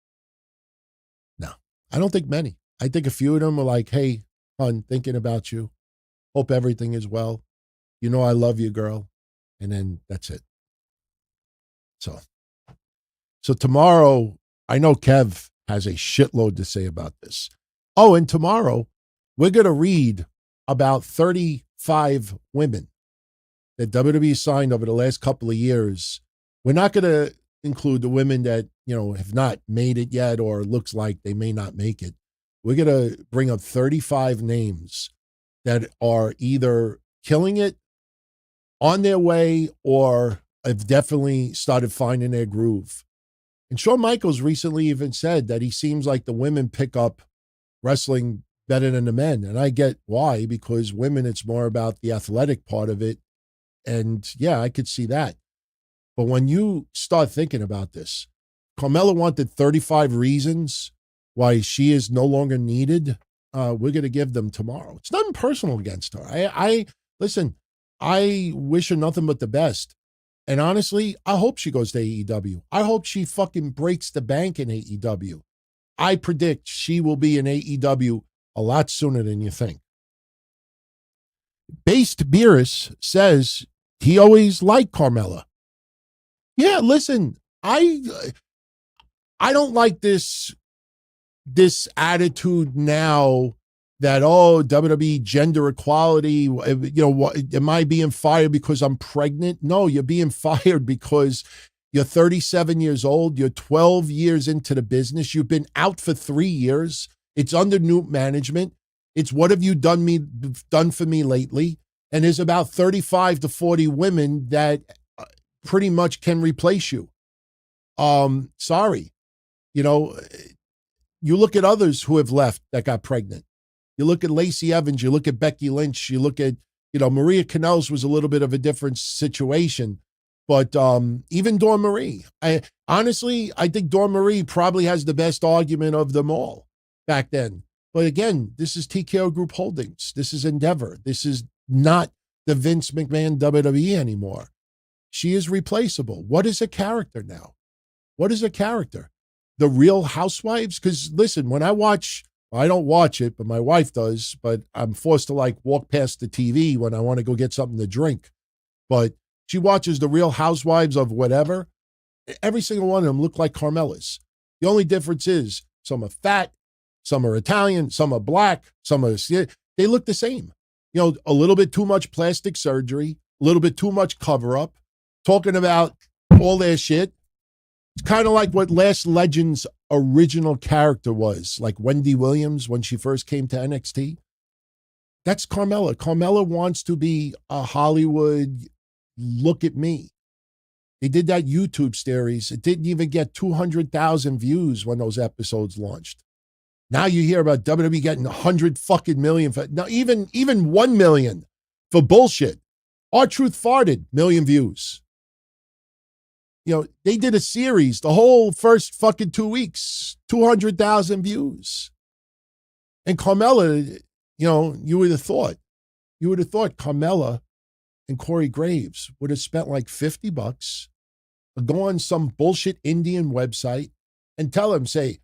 No, I don't think many. I think a few of them are like, hey, hon, thinking about you. Hope everything is well. You know I love you, girl. And then that's it. So tomorrow, I know Kev has a shitload to say about this. Oh, and tomorrow, we're going to read about 35 women that WWE signed over the last couple of years. We're not going to include the women that, have not made it yet or looks like they may not make it. We're going to bring up 35 names that are either killing it, on their way, or have definitely started finding their groove. And Shawn Michaels recently even said that he seems like the women pick up wrestling better than the men. And I get why, because women, it's more about the athletic part of it. And yeah, I could see that. But when you start thinking about this, Carmella wanted 35 reasons why she is no longer needed. We're going to give them tomorrow. It's nothing personal against her. I listen, I wish her nothing but the best. And honestly, I hope she goes to AEW. I hope she fucking breaks the bank in AEW. I predict she will be in AEW a lot sooner than you think. Based Beerus says he always liked Carmella. Yeah, listen, I don't like this attitude now that, WWE gender equality, am I being fired because I'm pregnant? No, you're being fired because you're 37 years old. You're 12 years into the business. You've been out for 3 years. It's under new management. It's what have you done for me lately? And there's about 35 to 40 women that pretty much can replace you. Sorry. You look at others who have left that got pregnant. You look at Lacey Evans, you look at Becky Lynch, you look at, Maria Kanellis was a little bit of a different situation. But even Dawn Marie, I think Dawn Marie probably has the best argument of them all back then. But again, this is TKO Group Holdings. This is Endeavor. This is not the Vince McMahon WWE anymore. She is replaceable. What is a character now? What is a character? The Real Housewives? Because listen, when I don't watch it, but my wife does, but I'm forced to walk past the TV when I want to go get something to drink. But she watches the Real Housewives of whatever. Every single one of them look like Carmella's. The only difference is some are fat, some are Italian, some are black, they look the same. A little bit too much plastic surgery, a little bit too much cover up, talking about all their shit. It's kind of like what Last Legend's original character was, like Wendy Williams when she first came to NXT. That's Carmella. Carmella wants to be a Hollywood, look at me. They did that YouTube series. It didn't even get 200,000 views when those episodes launched. Now you hear about WWE getting 100 fucking million. Now even 1 million for bullshit. R-Truth farted, million views. They did a series, the whole first fucking 2 weeks, 200,000 views. And Carmella, you would have thought Carmella and Corey Graves would have spent like $50, go on some bullshit Indian website and tell him, say,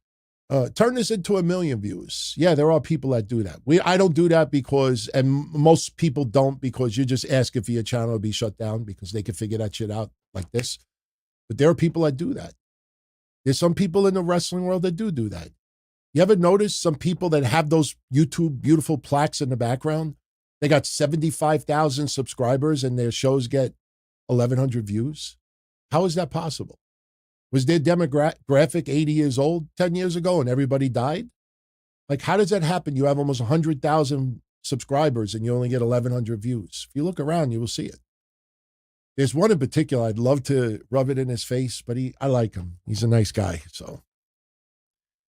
turn this into 1 million views. Yeah, there are people that do that. I don't do that because, and most people don't, because you just ask if your channel will be shut down because they can figure that shit out like this. But there are people that do that. There's some people in the wrestling world that do that. You ever notice some people that have those YouTube beautiful plaques in the background? They got 75,000 subscribers and their shows get 1,100 views. How is that possible? Was their demographic 80 years old 10 years ago and everybody died? Like, how does that happen? You have almost 100,000 subscribers and you only get 1,100 views. If you look around, you will see it. There's one in particular, I'd love to rub it in his face, but I like him. He's a nice guy. So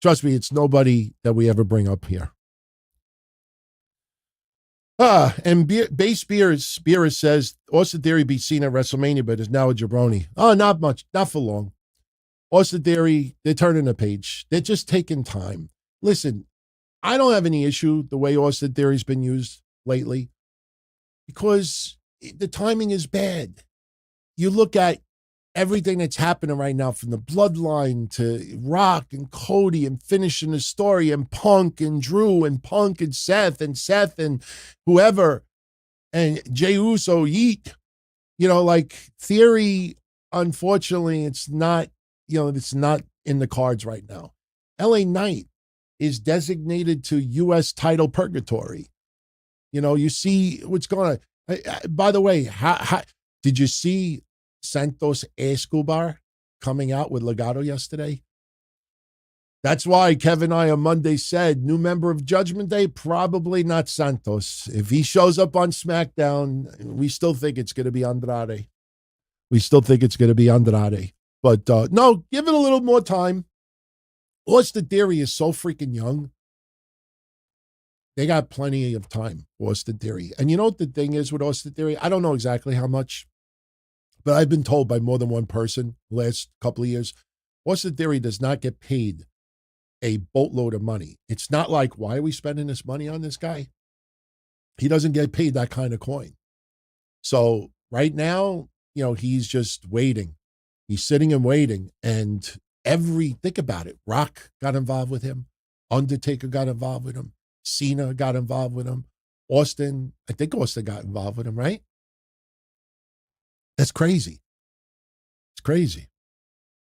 trust me, it's nobody that we ever bring up here. And Base Spears says, Austin Theory beat Cena at WrestleMania, but is now a jabroni. Oh, not much, not for long. Austin Theory, they're turning the page. They're just taking time. Listen, I don't have any issue the way Austin Theory's been used lately because the timing is bad. You look at everything that's happening right now, from the Bloodline to Rock and Cody and finishing the story, and Punk and Drew and Punk and Seth and whoever, and Jey Uso, Yeet. You know, like, Theory, unfortunately, it's not in the cards right now. LA Knight is designated to U.S. title purgatory. You know, you see what's going on. By the way, how did you see Santos Escobar coming out with Legado yesterday? That's why Kevin and I on Monday said, new member of Judgment Day, probably not Santos. If he shows up on SmackDown, we still think it's going to be Andrade. But no, give it a little more time. Austin Theory is so freaking young. They got plenty of time, Austin Theory. And you know what the thing is with Austin Theory? I don't know exactly how much, but I've been told by more than one person the last couple of years, Austin Theory does not get paid a boatload of money. It's not like, why are we spending this money on this guy? He doesn't get paid that kind of coin. So right now, you know, he's just waiting. He's sitting and waiting. And think about it. Rock got involved with him. Undertaker got involved with him. Cena got involved with him. I think Austin got involved with him, right? That's crazy. It's crazy.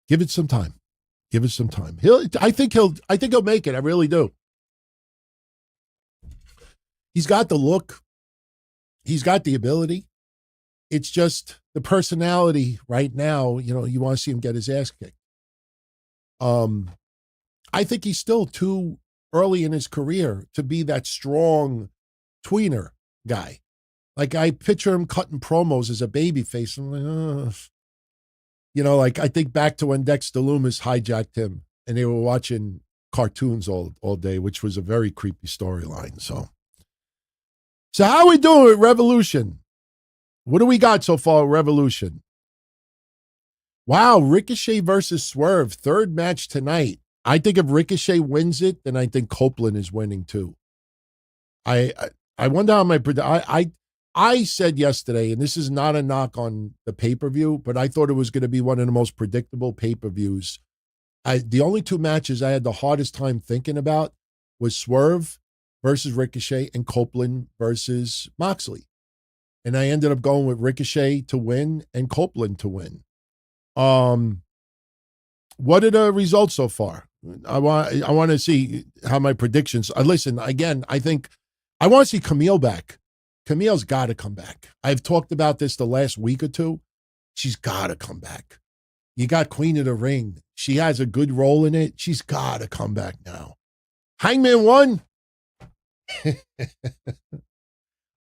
Give it some time. I think he'll make it. I really do. He's got the look. He's got the ability. It's just the personality right now, you know, you want to see him get his ass kicked. I think he's still too early in his career to be that strong tweener guy. Like, I picture him cutting promos as a babyface. I'm like, you know, like, I think back to when Dexter Lumis hijacked him and they were watching cartoons all day, which was a very creepy storyline. So how are we doing with Revolution? What do we got so far with Revolution? Wow, Ricochet versus Swerve, third match tonight. I think if Ricochet wins it, then I think Copeland is winning too. I wonder how I said yesterday, and this is not a knock on the pay-per-view, but I thought it was going to be one of the most predictable pay-per-views. The only two matches I had the hardest time thinking about was Swerve versus Ricochet and Copeland versus Moxley. And I ended up going with Ricochet to win and Copeland to win. What are the results so far? I want to see how my predictions. Listen, again, I think I want to see Kamille back. Camille's got to come back. I've talked about this the last week or two. She's got to come back. You got Queen of the Ring. She has a good role in it. She's got to come back now. Hangman won.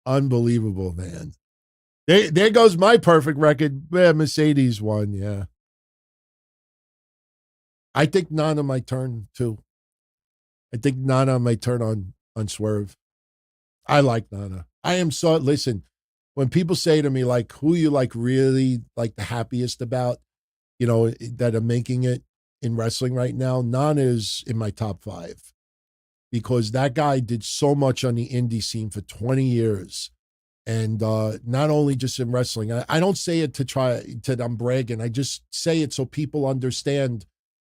Unbelievable, man. There goes my perfect record. Yeah, Mercedes won, yeah. I think Nana might turn, too. I think Nana might turn on Swerve. I like Nana. Listen, when people say to me, like, who you like really like the happiest about, you know, that are making it in wrestling right now, Nana is in my top 5. Because that guy did so much on the indie scene for 20 years. And not only just in wrestling, I don't say it to I'm bragging. I just say it so people understand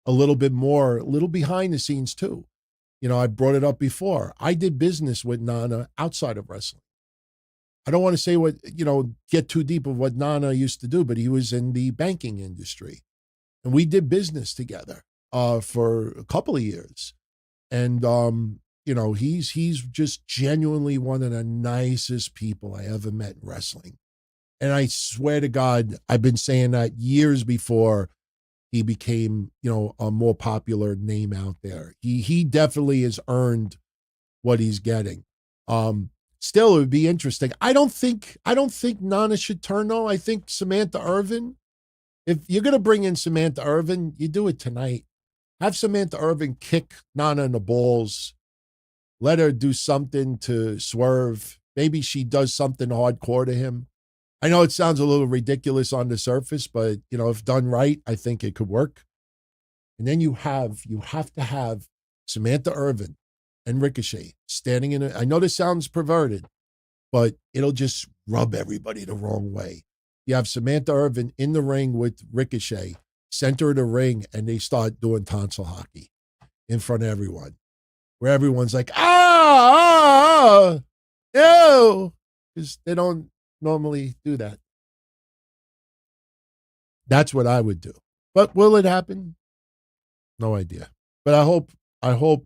a little bit more, a little behind the scenes too. I brought it up before. I did business with Nana outside of wrestling. I don't want to say get too deep of what Nana used to do, but he was in the banking industry. And we did business together for a couple of years. And, he's just genuinely one of the nicest people I ever met in wrestling. And I swear to God, I've been saying that years before he became, a more popular name out there. He definitely has earned what he's getting. Still, it would be interesting. I don't think Nana should turn though. I think Samantha Irvin. If you're gonna bring in Samantha Irvin, you do it tonight. Have Samantha Irvin kick Nana in the balls. Let her do something to Swerve. Maybe she does something hardcore to him. I know it sounds a little ridiculous on the surface, but if done right, I think it could work. And then you have to have Samantha Irvin and Ricochet standing in it. I know this sounds perverted, but it'll just rub everybody the wrong way. You have Samantha Irvin in the ring with Ricochet, center of the ring, and they start doing tonsil hockey in front of everyone, where everyone's like, no, because they don't normally do that. That's what I would do. But will it happen? No idea. But I hope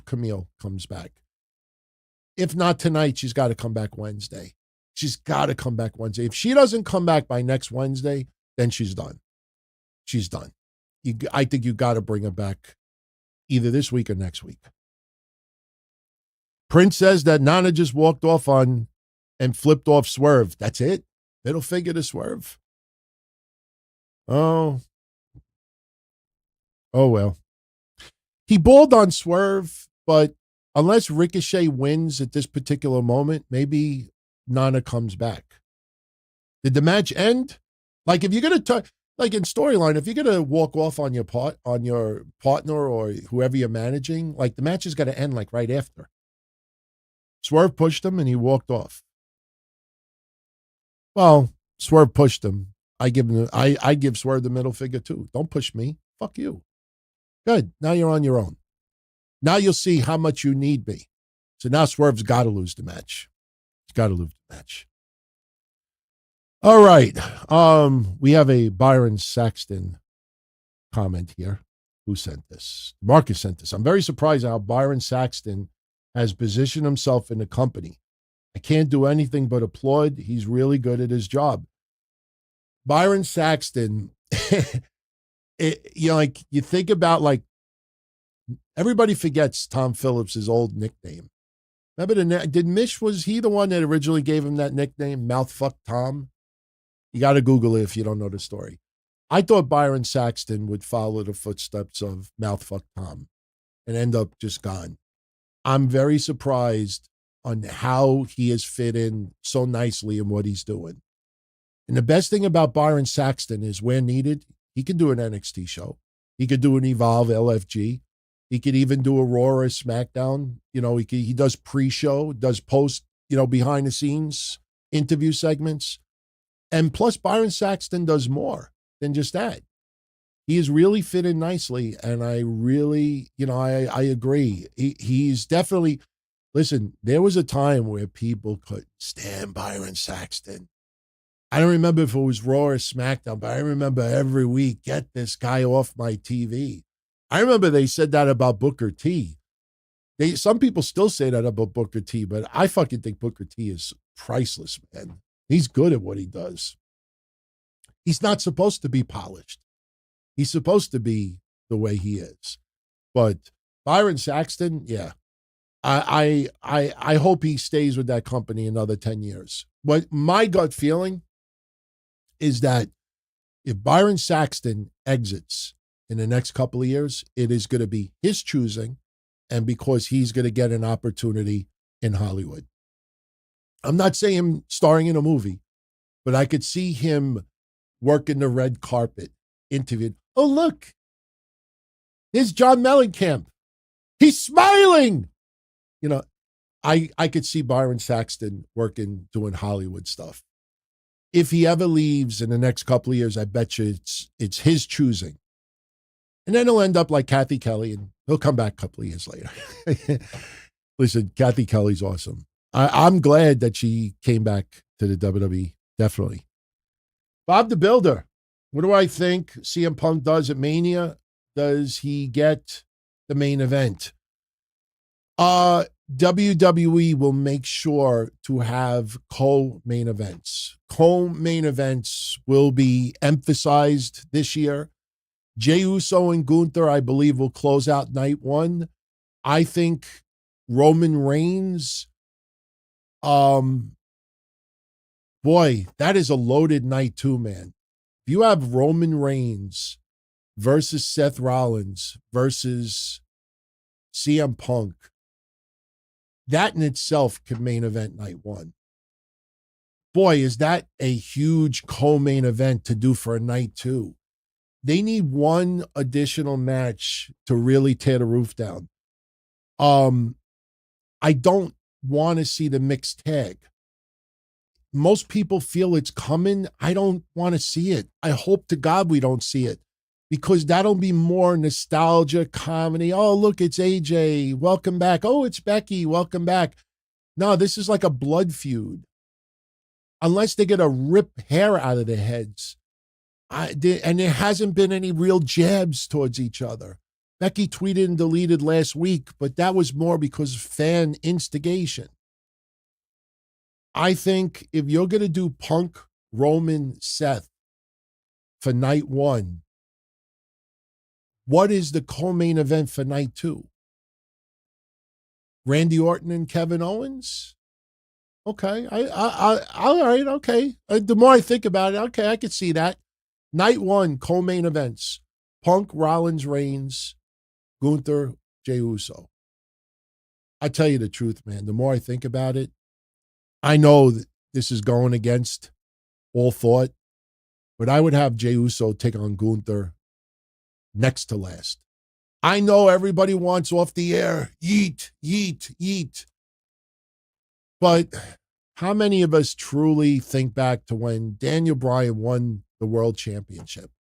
Kamille comes back. If not tonight, she's got to come back Wednesday. She's got to come back Wednesday. If she doesn't come back by next Wednesday, then she's done. She's done. I think you got to bring her back either this week or next week. Prince says that Nana just walked off on and flipped off Swerve. That's it. Middle finger to Swerve. Oh, well. He balled on Swerve, but unless Ricochet wins at this particular moment, maybe Nana comes back. Did the match end? Like if you're gonna like in storyline, if you're gonna walk off on your partner or whoever you're managing, like the match is gonna end like right after. Swerve pushed him and he walked off. Well, Swerve pushed him. I give Swerve the middle finger too. Don't push me. Fuck you. Good. Now you're on your own. Now you'll see how much you need me. So now Swerve's got to lose the match. He's got to lose the match. All right. We have a Byron Saxton comment here. Who sent this? Marcus sent this. I'm very surprised how Byron Saxton has positioned himself in the company. I can't do anything but applaud. He's really good at his job. Byron Saxton, you think about like, everybody forgets Tom Phillips' old nickname. Remember, was he the one that originally gave him that nickname, Mouthfuck Tom? You got to Google it if you don't know the story. I thought Byron Saxton would follow the footsteps of Mouthfuck Tom and end up just gone. I'm very surprised on how he has fit in so nicely in what he's doing. And the best thing about Byron Saxton is where needed, he can do an NXT show. He could do an Evolve LFG. He could even do a Raw or a SmackDown. He does pre-show, does post, behind the scenes interview segments. And plus Byron Saxton does more than just that. He is really fit in nicely. And I really, I agree. He's definitely, listen, there was a time where people could stand Byron Saxton. I don't remember if it was Raw or SmackDown, but I remember every week, get this guy off my TV. I remember they said that about Booker T. Some people still say that about Booker T, but I fucking think Booker T is priceless, man. He's good at what he does. He's not supposed to be polished. He's supposed to be the way he is. But Byron Saxton, yeah. I hope he stays with that company another 10 years. But my gut feeling is that if Byron Saxton exits in the next couple of years, it is going to be his choosing and because he's going to get an opportunity in Hollywood. I'm not saying him starring in a movie, but I could see him working the red carpet, interviewed. Oh, look, there's John Mellencamp. He's smiling. I could see Byron Saxton doing Hollywood stuff. If he ever leaves in the next couple of years, I bet you it's his choosing. And then he'll end up like Kathy Kelly, and he'll come back a couple of years later. Listen, Kathy Kelly's awesome. I'm glad that she came back to the WWE, definitely. Bob the Builder, what do I think CM Punk does at Mania? Does he get the main event? WWE will make sure to have co-main events. Co-main events will be emphasized this year. Jey Uso and Gunther, I believe, will close out night one. I think Roman Reigns, boy, that is a loaded night too, man. If you have Roman Reigns versus Seth Rollins versus CM Punk, that in itself could main event night one. Boy, is that a huge co-main event to do for a night two. They need one additional match to really tear the roof down. I don't want to see the mixed tag. Most people feel it's coming. I don't want to see it. I hope to God we don't see it, because that'll be more nostalgia, comedy. Oh, look, it's AJ. Welcome back. Oh, it's Becky. Welcome back. No, this is like a blood feud. Unless they get to rip hair out of their heads. And there hasn't been any real jabs towards each other. Becky tweeted and deleted last week, but that was more because of fan instigation. I think if you're going to do Punk, Roman, Seth for night one, what is the co-main event for night two? Randy Orton and Kevin Owens? Okay. All right. Okay. The more I think about it, okay, I could see that. Night one, co-main events. Punk, Rollins, Reigns, Gunther, Jey Uso. I tell you the truth, man. The more I think about it, I know that this is going against all thought, but I would have Jey Uso take on Gunther next to last. I know everybody wants off the air, yeet, yeet, yeet. But how many of us truly think back to when Daniel Bryan won the world championship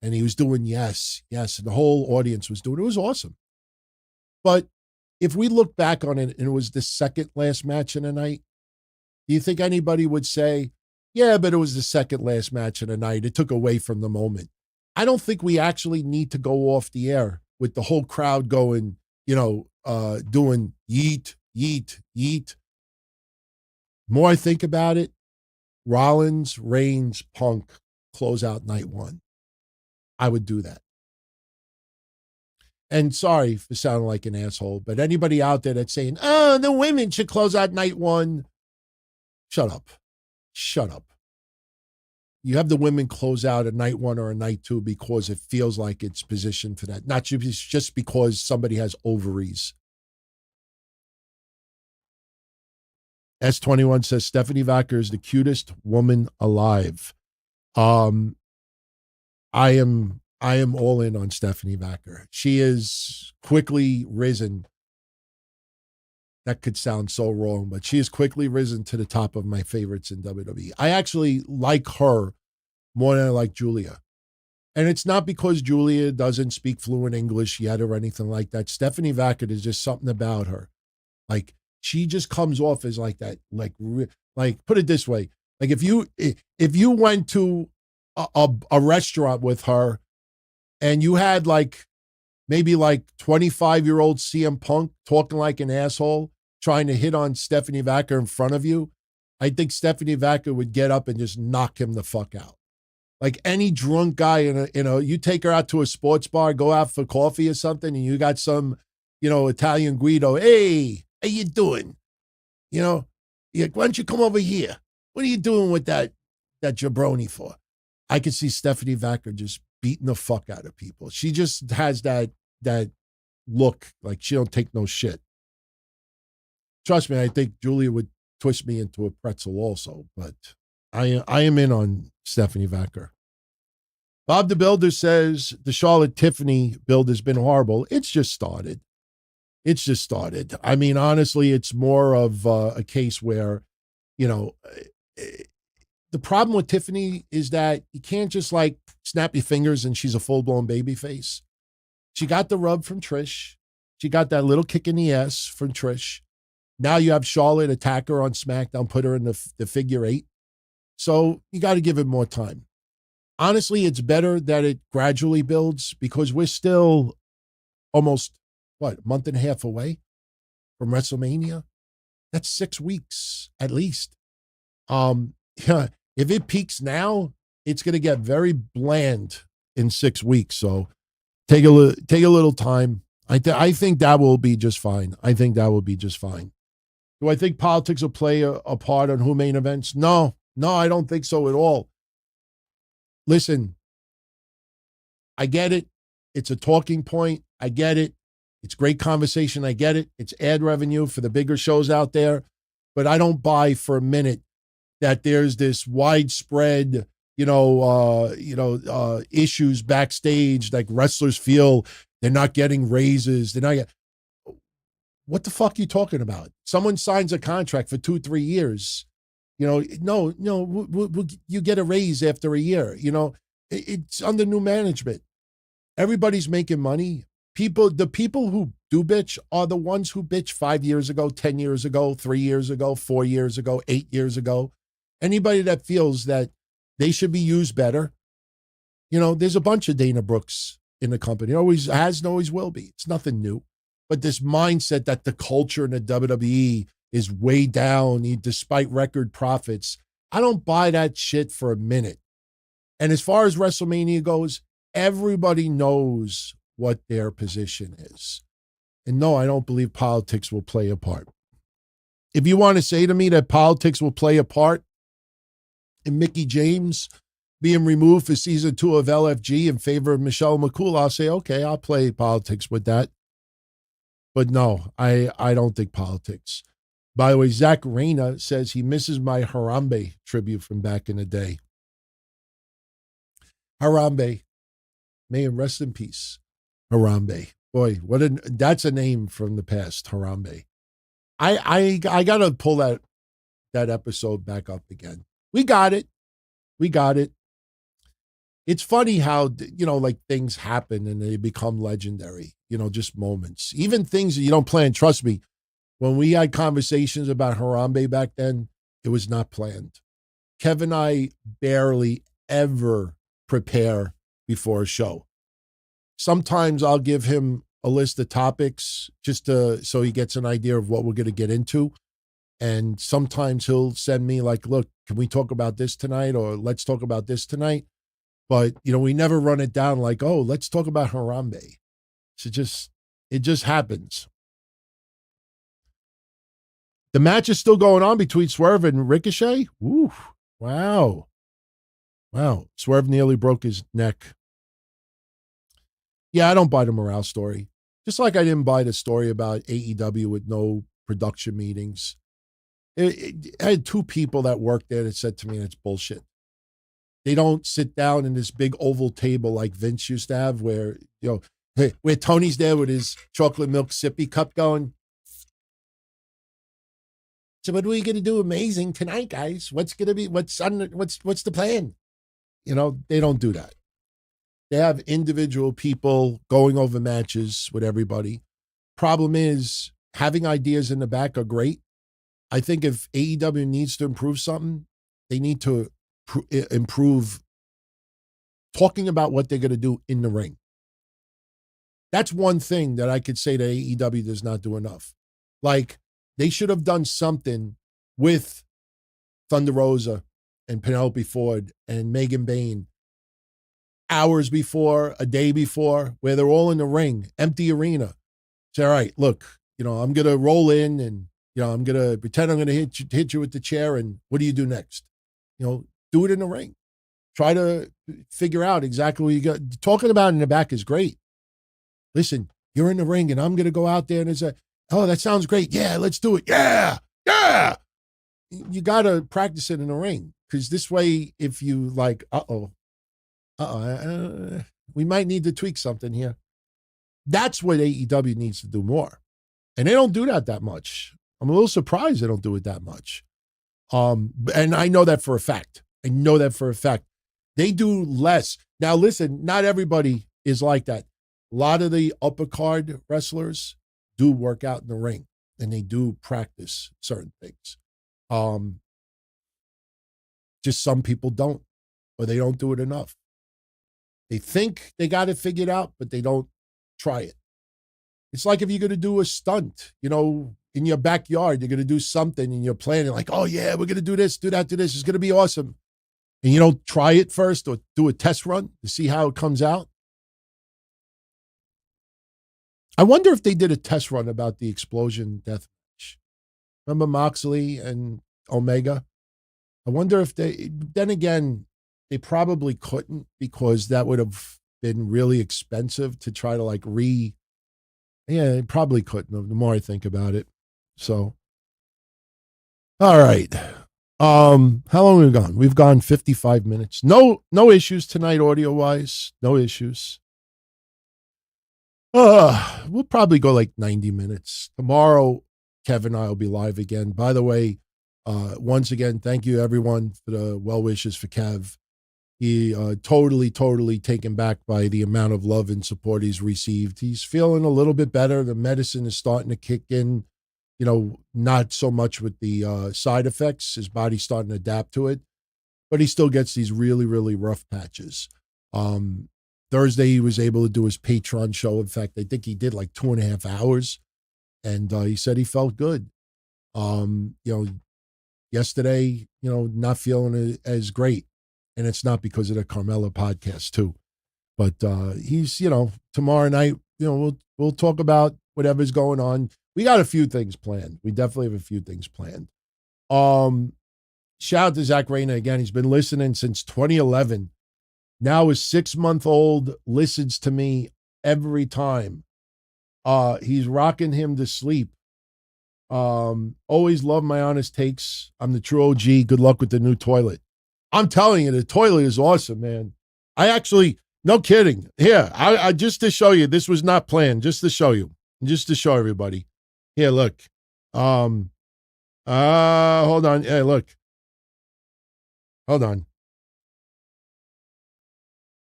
and he was doing yes, yes, and the whole audience was doing it? It was awesome. But if we look back on it and it was the second last match in the night, do you think anybody would say, yeah, but it was the second last match in the night. It took away from the moment. I don't think we actually need to go off the air with the whole crowd going, doing yeet, yeet, yeet. The more I think about it, Rollins, Reigns, Punk, close out night one. I would do that. And sorry for sounding like an asshole, but anybody out there that's saying, oh, the women should close out night one, shut up. Shut up. You have the women close out a night one or a night two because it feels like it's positioned for that. Not just because somebody has ovaries. S21 says Stephanie Vacker is the cutest woman alive. I am all in on Stephanie Vacker. She is quickly risen. That could sound so wrong, but she has quickly risen to the top of my favorites in WWE. I actually like her more than I like Julia. And it's not because Julia doesn't speak fluent English yet or anything like that. Stephanie Vacker, is just something about her. Like, she just comes off as like that, like put it this way. Like if you went to a restaurant with her and you had maybe 25-year-old CM Punk talking like an asshole, trying to hit on Stephanie Vacker in front of you, I think Stephanie Vacker would get up and just knock him the fuck out. Like any drunk guy you take her out to a sports bar, go out for coffee or something, and you got some, Italian Guido, hey, how you doing? Why don't you come over here? What are you doing with that jabroni for? I could see Stephanie Vacker just beating the fuck out of people. She just has that look like she don't take no shit. Trust me, I think Julia would twist me into a pretzel also, but I am in on Stephanie Vacker. Bob the Builder says the Charlotte Tiffany build has been horrible. It's just started. It's just started. I mean, honestly, it's more of a case where, you know, the problem with Tiffany is that you can't just like snap your fingers and she's a full-blown baby face. She got the rub from Trish. She got that little kick in the ass from Trish. Now you have Charlotte attack her on SmackDown, put her in the figure 8. So you got to give it more time. Honestly, it's better that it gradually builds because we're still almost, a month and a half away from WrestleMania? That's 6 weeks at least. Yeah, if it peaks now, it's going to get very bland in 6 weeks. So take a little time. I think that will be just fine. Do I think politics will play a part on who main events? No, I don't think so at all. Listen, I get it. It's a talking point. I get it. It's great conversation. I get it. It's ad revenue for the bigger shows out there. But I don't buy for a minute that there's this widespread, issues backstage, like wrestlers feel they're not getting raises. What the fuck are you talking about? Someone signs a contract for 2-3 years. No, you get a raise after a year. It's under new management. Everybody's making money. The people who do bitch are the ones who bitch 5 years ago, 10 years ago, 3 years ago, 4 years ago, 8 years ago. Anybody that feels that they should be used better. There's a bunch of Dana Brooks in the company. Always has and always will be. It's nothing new. But this mindset that the culture in the WWE is way down despite record profits, I don't buy that shit for a minute. And as far as WrestleMania goes, everybody knows what their position is. And no, I don't believe politics will play a part. If you want to say to me that politics will play a part in Mickie James being removed for season 2 of LFG in favor of Michelle McCool, I'll say, okay, I'll play politics with that. But no, I don't think politics. By the way, Zach Reyna says he misses my Harambe tribute from back in the day. Harambe, may him rest in peace. Harambe. Boy, that's a name from the past, Harambe. I got to pull that episode back up again. We got it. It's funny how, things happen and they become legendary, just moments. Even things that you don't plan. Trust me, when we had conversations about Harambe back then, it was not planned. Kevin and I barely ever prepare before a show. Sometimes I'll give him a list of topics so he gets an idea of what we're going to get into. And sometimes he'll send me like, look, can we talk about this tonight? Or let's talk about this tonight. But, we never run it down like, oh, let's talk about Harambe. It just happens. The match is still going on between Swerve and Ricochet. Ooh, wow. Swerve nearly broke his neck. Yeah, I don't buy the morale story. Just like I didn't buy the story about AEW with no production meetings. I had 2 people that worked there that said to me, it's bullshit. They don't sit down in this big oval table like Vince used to have where Tony's there with his chocolate milk sippy cup going. So what are we going to do amazing tonight, guys? What's the plan? They don't do that. They have individual people going over matches with everybody. Problem is, having ideas in the back are great. I think if AEW needs to improve something, they need to improve talking about what they're going to do in the ring. That's one thing that I could say that AEW does not do enough. Like, they should have done something with Thunder Rosa and Penelope Ford and Megan Bayne hours before, a day before, where they're all in the ring, empty arena. Say, all right, look, I'm going to roll in and, I'm going to pretend I'm going to hit you with the chair. And what do you do next? Do it in the ring. Try to figure out exactly what you got. Talking about it in the back is great. Listen, you're in the ring and I'm going to go out there and say, oh, that sounds great. Yeah, let's do it. Yeah. You got to practice it in the ring. Because this way, if you like, we might need to tweak something here. That's what AEW needs to do more. And they don't do that much. I'm a little surprised they don't do it that much. And I know that for a fact. They do less. Now, listen, not everybody is like that. A lot of the upper card wrestlers do work out in the ring, and they do practice certain things. Just some people don't, or they don't do it enough. They think they got it figured out, but they don't try it. It's like if you're going to do a stunt, in your backyard, you're going to do something and you're planning like, oh yeah, we're going to do this, do that, do this. It's going to be awesome. And you don't try it first or do a test run to see how it comes out. I wonder if they did a test run about the explosion death match. Remember Moxley and Omega? I wonder if then again, they probably couldn't because that would have been really expensive to try to yeah, they probably couldn't have, the more I think about it. So, all right. How long have we gone? We've gone 55 minutes. No issues tonight, audio-wise. No issues. We'll probably go like 90 minutes. Tomorrow, Kevin and I will be live again. By the way, once again, thank you everyone for the well wishes for Kev. He totally taken back by the amount of love and support he's received. He's feeling a little bit better. The medicine is starting to kick in, not so much with the side effects. His body's starting to adapt to it, but he still gets these really rough patches. Thursday, he was able to do his Patreon show. In fact, I think he did like 2.5 hours, and he said he felt good. Yesterday, not feeling as great. And it's not because of the Carmella podcast too, but he's, tomorrow night, we'll talk about whatever's going on. We got a few things planned. We definitely have a few things planned. Shout out to Zach Rayner again. He's been listening since 2011. Now his 6-month-old listens to me every time. He's rocking him to sleep. Always love my honest takes. I'm the true OG. Good luck with the new toilet. I'm telling you, the toilet is awesome, man. I actually, no kidding. Here, I just to show you, this was not planned, just to show you, just to show everybody. Here, look. Hold on. Hey, look. Hold on.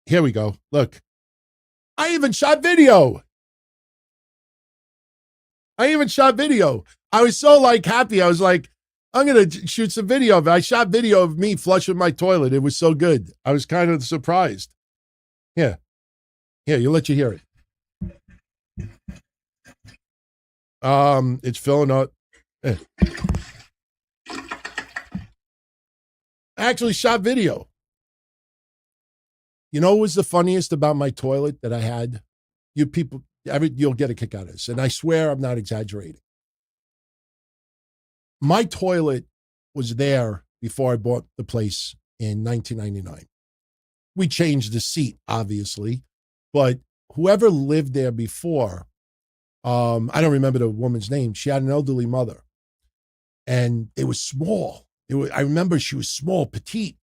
Here we go. Look. I even shot video. I was so happy. I was like, I'm going to shoot some video of it. I shot video of me flushing my toilet. It was so good. I was kind of surprised. Here, you let you hear it. It's filling up. I actually shot video. You know what was the funniest about my toilet that I had? You people, you'll get a kick out of this. And I swear I'm not exaggerating. My toilet was there before I bought the place in 1999. We changed the seat, obviously, but whoever lived there before, I don't remember the woman's name. She had an elderly mother, and it was small. I remember she was small, petite,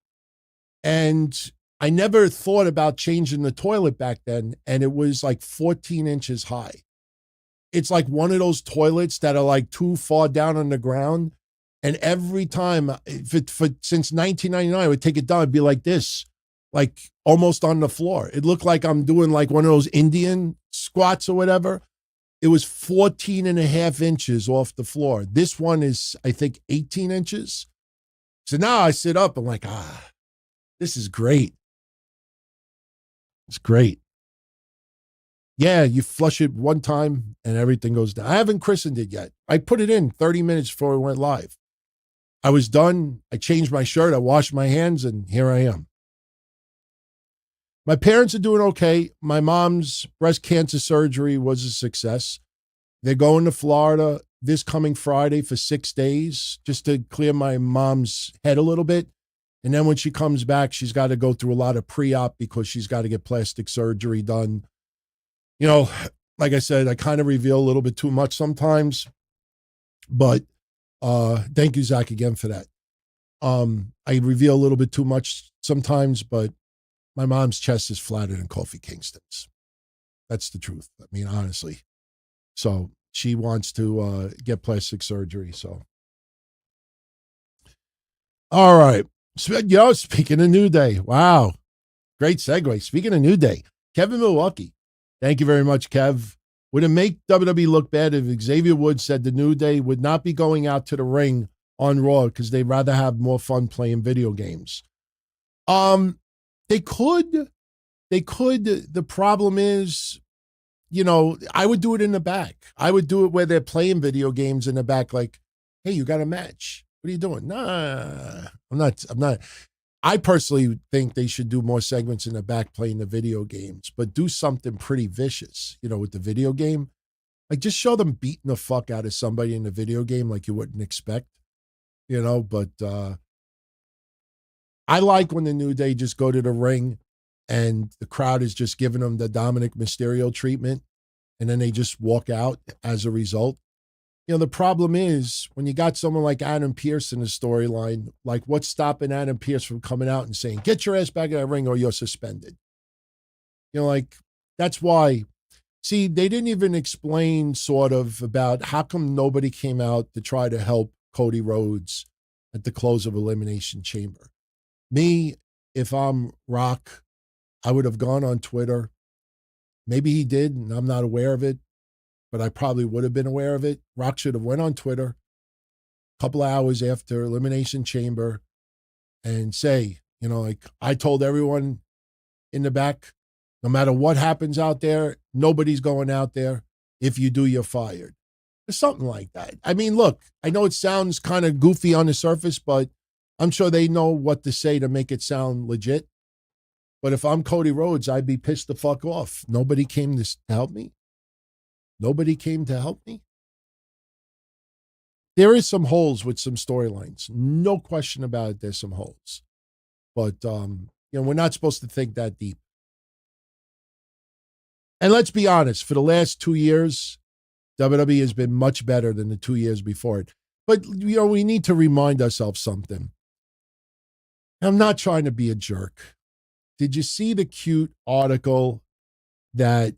and I never thought about changing the toilet back then, and it was like 14 inches high. It's like one of those toilets that are like too far down on the ground. And every time, since 1999, I would take it down. It'd be like this, like almost on the floor. It looked like I'm doing like one of those Indian squats or whatever. It was 14.5 inches off the floor. This one is, I think, 18 inches. So now I sit up. I'm like, this is great. It's great. Yeah, you flush it one time and everything goes down. I haven't christened it yet. I put it in 30 minutes before it went live. I was done. I changed my shirt. I washed my hands, and here I am. My parents are doing okay. My mom's breast cancer surgery was a success. They're going to Florida this coming Friday for 6 days just to clear my mom's head a little bit. And then when she comes back, she's got to go through a lot of pre-op because she's got to get plastic surgery done. Like I said, I kind of reveal a little bit too much sometimes, but thank you, Zach, again for that. I reveal a little bit too much sometimes, but my mom's chest is flatter than Kofi Kingston's. That's the truth. I mean, honestly. So she wants to get plastic surgery. So, all right. Speaking of New Day, wow, great segue. Speaking of New Day, Kevin Milwaukee. Thank you very much, Kev. Would it make WWE look bad if Xavier Woods said the New Day would not be going out to the ring on Raw because they'd rather have more fun playing video games? They could. They could. The problem is, I would do it in the back. I would do it where they're playing video games in the back, like, hey, you got a match. What are you doing? Nah, I'm not. I personally think they should do more segments in the back playing the video games, but do something pretty vicious, with the video game. Like, just show them beating the fuck out of somebody in the video game like you wouldn't expect, but I like when the New Day just go to the ring and the crowd is just giving them the Dominic Mysterio treatment, and then they just walk out as a result. The problem is when you got someone like Adam Pearce in the storyline, like what's stopping Adam Pearce from coming out and saying, get your ass back in that ring or you're suspended? That's why. See, they didn't even explain sort of about how come nobody came out to try to help Cody Rhodes at the close of Elimination Chamber. Me, if I'm Rock, I would have gone on Twitter. Maybe he did, and I'm not aware of it, but I probably would have been aware of it. Rock should have went on Twitter a couple of hours after Elimination Chamber and say, I told everyone in the back, no matter what happens out there, nobody's going out there. If you do, you're fired. Or something like that. I mean, look, I know it sounds kind of goofy on the surface, but I'm sure they know what to say to make it sound legit. But if I'm Cody Rhodes, I'd be pissed the fuck off. Nobody came to help me. Nobody came to help me. There is some holes with some storylines. No question about it, there's some holes. But, we're not supposed to think that deep. And let's be honest, for the last 2 years, WWE has been much better than the 2 years before it. But, we need to remind ourselves something. I'm not trying to be a jerk. Did you see the cute article that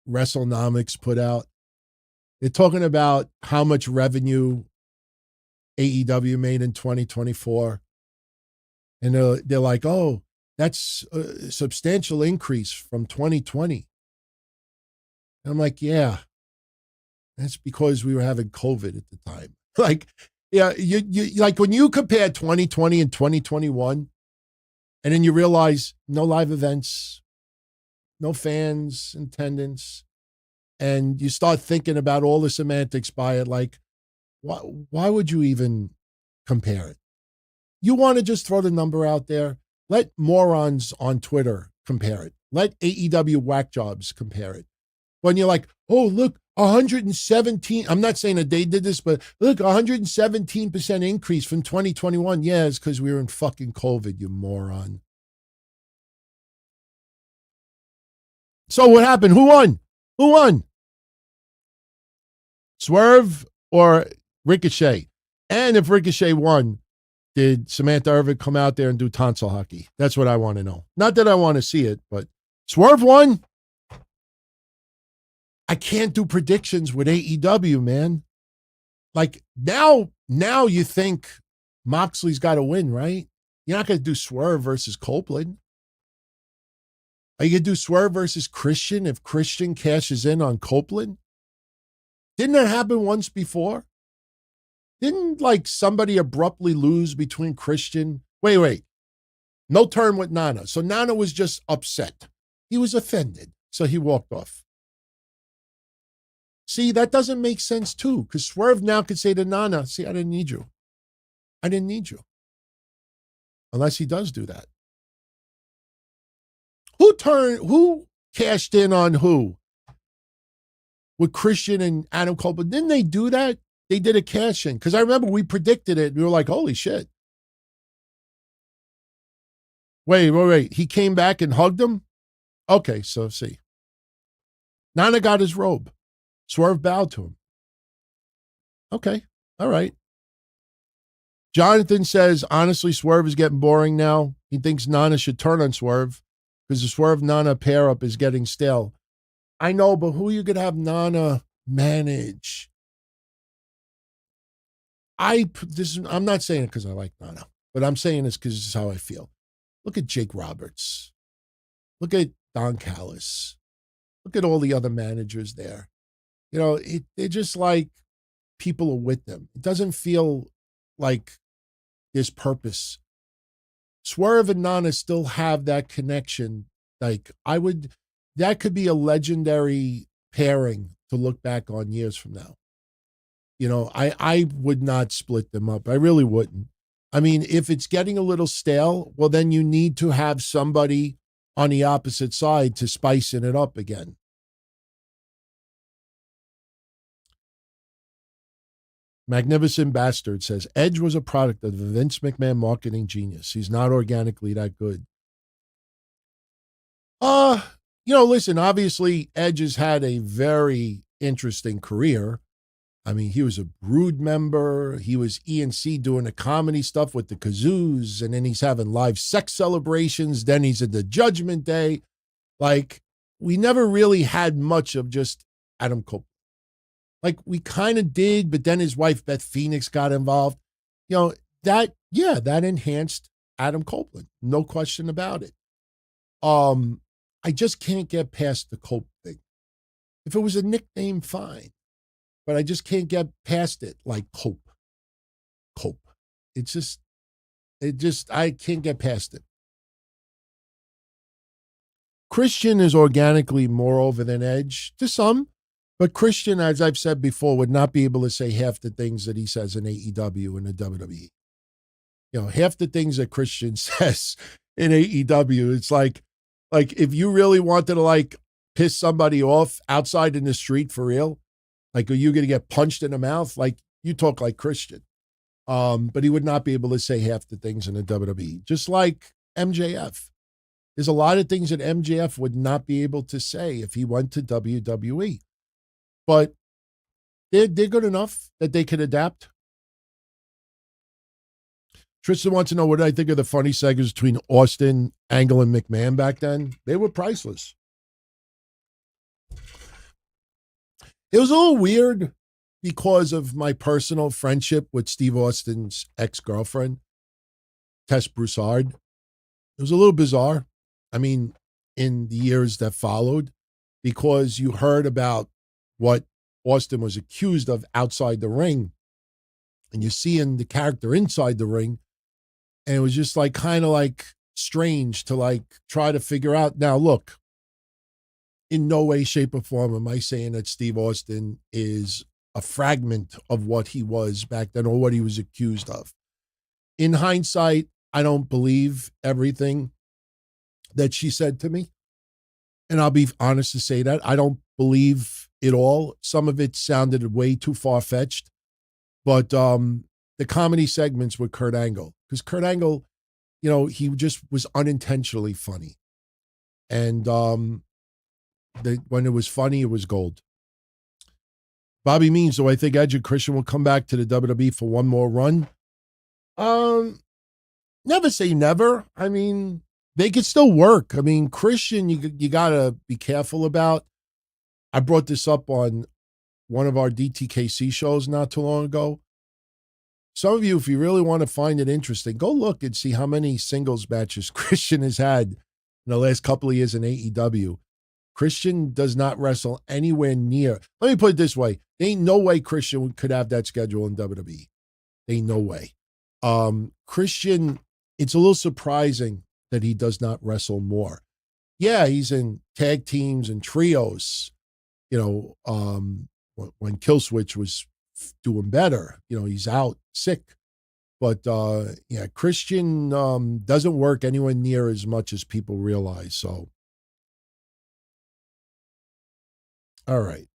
WrestleNomics put out? They're talking about how much revenue AEW made in 2024. And they're like, oh, that's a substantial increase from 2020. And I'm like, yeah, that's because we were having COVID at the time. Like, yeah, you like when you compare 2020 and 2021, and then you realize no live events, no fans in attendance, and you start thinking about all the semantics by it, like, why would you even compare it? You want to just throw the number out there? Let morons on Twitter compare it. Let AEW whack jobs compare it. When you're like, oh, look, 117, I'm not saying that they did this, but look, 117% increase from 2021. Yeah, it's because we were in fucking COVID, you moron. So what happened? Who won? Who won? Swerve or Ricochet? And if Ricochet won, did Samantha Irvin come out there and do tonsil hockey? That's what I want to know. Not that I want to see it, but Swerve won. I can't do predictions with AEW, man. Like now you think Moxley's got to win, right? You're not going to do Swerve versus Copeland. Are you going to do Swerve versus Christian if Christian cashes in on Copeland? Didn't that happen once before? Didn't like somebody abruptly lose between Christian? Wait. No turn with Nana. So Nana was just upset. He was offended. So he walked off. See, that doesn't make sense too, because Swerve now could say to Nana, see, I didn't need you. I didn't need you. Unless he does do that. Who cashed in on who? With Christian and Adam Cole, but didn't they do that? They did a cash in. Because I remember we predicted it. And we were like, holy shit. Wait. He came back and hugged him? Okay, so see. Nana got his robe. Swerve bowed to him. Okay, all right. Jonathan says, honestly, Swerve is getting boring now. He thinks Nana should turn on Swerve because the Swerve-Nana pair-up is getting stale. I know, but who are you going to have Nana manage. I'm not saying it because I like Nana, but I'm saying this because this is how I feel. Look at Jake Roberts. Look at Don Callis. Look at all the other managers there. You know, they're just like people are with them. It doesn't feel like there's purpose. Swerve and Nana still have that connection. Like that could be a legendary pairing to look back on years from now. You know, I would not split them up. I really wouldn't. I mean, if it's getting a little stale, well, then you need to have somebody on the opposite side to spicing it up again. Magnificent Bastard says, Edge was a product of the Vince McMahon marketing genius. He's not organically that good. Listen, obviously, Edge has had a very interesting career. I mean, he was a Brood member. He was ENC doing the comedy stuff with the kazoos, and then he's having live sex celebrations. Then he's at the Judgment Day. Like, we never really had much of just Adam Cole. Like, we kind of did, but then his wife, Beth Phoenix, got involved. You know, that enhanced Adam Copeland. No question about it. I just can't get past the Cope thing. If it was a nickname, fine. But I just can't get past it, like Cope. I can't get past it. Christian is organically more over than Edge to some, but Christian, as I've said before, would not be able to say half the things that he says in AEW and the WWE. You know, half the things that Christian says in AEW, it's like if you really wanted to like piss somebody off outside in the street for real, like, are you going to get punched in the mouth? Like, you talk like Christian. But he would not be able to say half the things in the WWE. Just like MJF. There's a lot of things that MJF would not be able to say if he went to WWE. But they're good enough that they could adapt. Tristan wants to know, what did I think of the funny segments between Austin, Angle, and McMahon back then? They were priceless. It was a little weird because of my personal friendship with Steve Austin's ex-girlfriend, Tess Broussard. It was a little bizarre. I mean, in the years that followed, because you heard about what Austin was accused of outside the ring, and you see in the character inside the ring, and it was just like kind of like strange to like try to figure out. Now, look, in no way, shape, or form am I saying that Steve Austin is a fragment of what he was back then or what he was accused of. In hindsight, I don't believe everything that she said to me. And I'll be honest to say that. I don't believe it all. Some of it sounded way too far-fetched. But the comedy segments with Kurt Angle, because Kurt Angle, you know, he just was unintentionally funny. And when it was funny, it was gold. Bobby Means, do I think Edge and Christian will come back to the WWE for one more run? Never say never. I mean, they could still work. I mean, Christian, you got to be careful about. I brought this up on one of our DTKC shows not too long ago. Some of you, if you really want to find it interesting, go look and see how many singles matches Christian has had in the last couple of years in AEW. Christian does not wrestle anywhere near. Let me put it this way. There ain't no way Christian could have that schedule in WWE. There ain't no way. Christian, it's a little surprising that he does not wrestle more. Yeah, he's in tag teams and trios, you know, when Killswitch was doing better, you know, he's out sick. But, yeah, Christian doesn't work anywhere near as much as people realize, so. All right.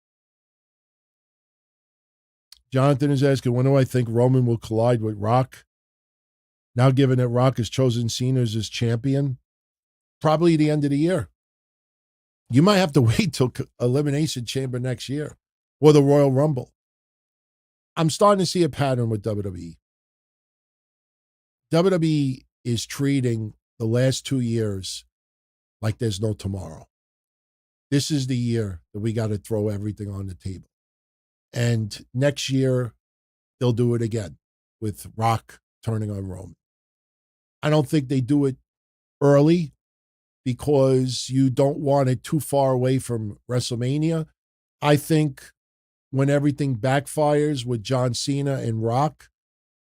Jonathan is asking, when do I think Roman will collide with Rock? Now, given that Rock has chosen Cena as his champion, probably the end of the year. You might have to wait till Elimination Chamber next year or the Royal Rumble. I'm starting to see a pattern with WWE. WWE is treating the last 2 years like there's no tomorrow. This is the year that we got to throw everything on the table. And next year, they'll do it again with Rock turning on Roman. I don't think they do it early because you don't want it too far away from WrestleMania. I think when everything backfires with John Cena and Rock,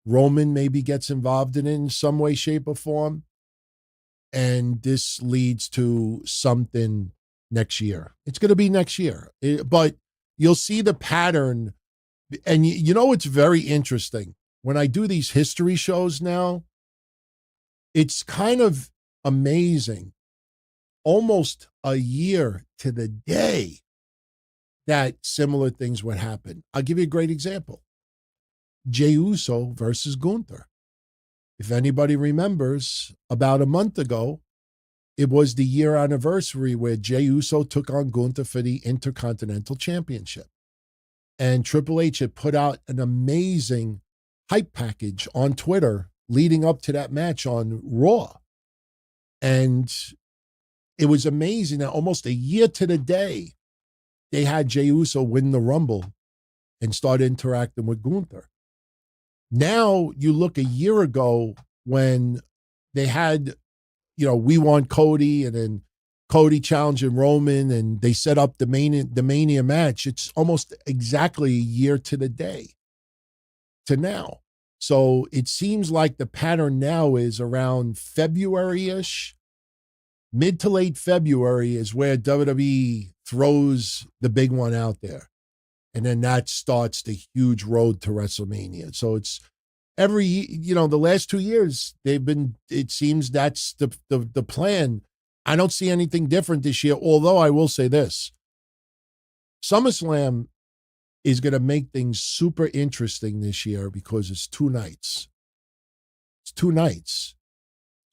Roman maybe gets involved in it in some way, shape, or form. And this leads to something next year. It's going to be next year. But you'll see the pattern. And you know it's very interesting. When I do these history shows now, it's kind of amazing. Almost a year to the day that similar things would happen. I'll give you a great example. Jey Uso versus Gunther. If anybody remembers, about a month ago, it was the year anniversary where Jey Uso took on Gunther for the Intercontinental Championship. And Triple H had put out an amazing hype package on Twitter leading up to that match on Raw. And it was amazing that almost a year to the day, they had Jey Uso win the Rumble and start interacting with Gunther. Now you look a year ago when they had, We Want Cody, and then Cody challenging Roman, and they set up the Mania match. It's almost exactly a year to the day to now. So it seems like the pattern now is around February-ish. Mid to late February is where WWE throws the big one out there. And then that starts the huge road to WrestleMania. So it's the last 2 years, it seems that's the plan. I don't see anything different this year, although I will say this. SummerSlam is going to make things super interesting this year because it's 2 nights. It's 2 nights.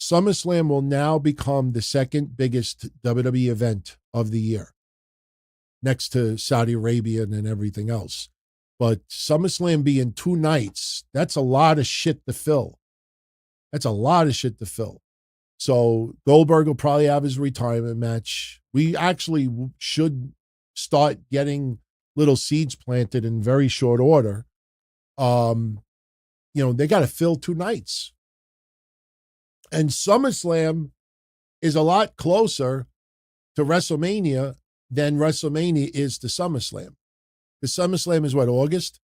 SummerSlam will now become the second biggest WWE event of the year, next to Saudi Arabia and everything else. But SummerSlam being 2 nights, that's a lot of shit to fill. That's a lot of shit to fill. So Goldberg will probably have his retirement match. We actually should start getting little seeds planted in very short order. They got to fill 2 nights. And SummerSlam is a lot closer to WrestleMania than WrestleMania is to SummerSlam. The SummerSlam is what, August?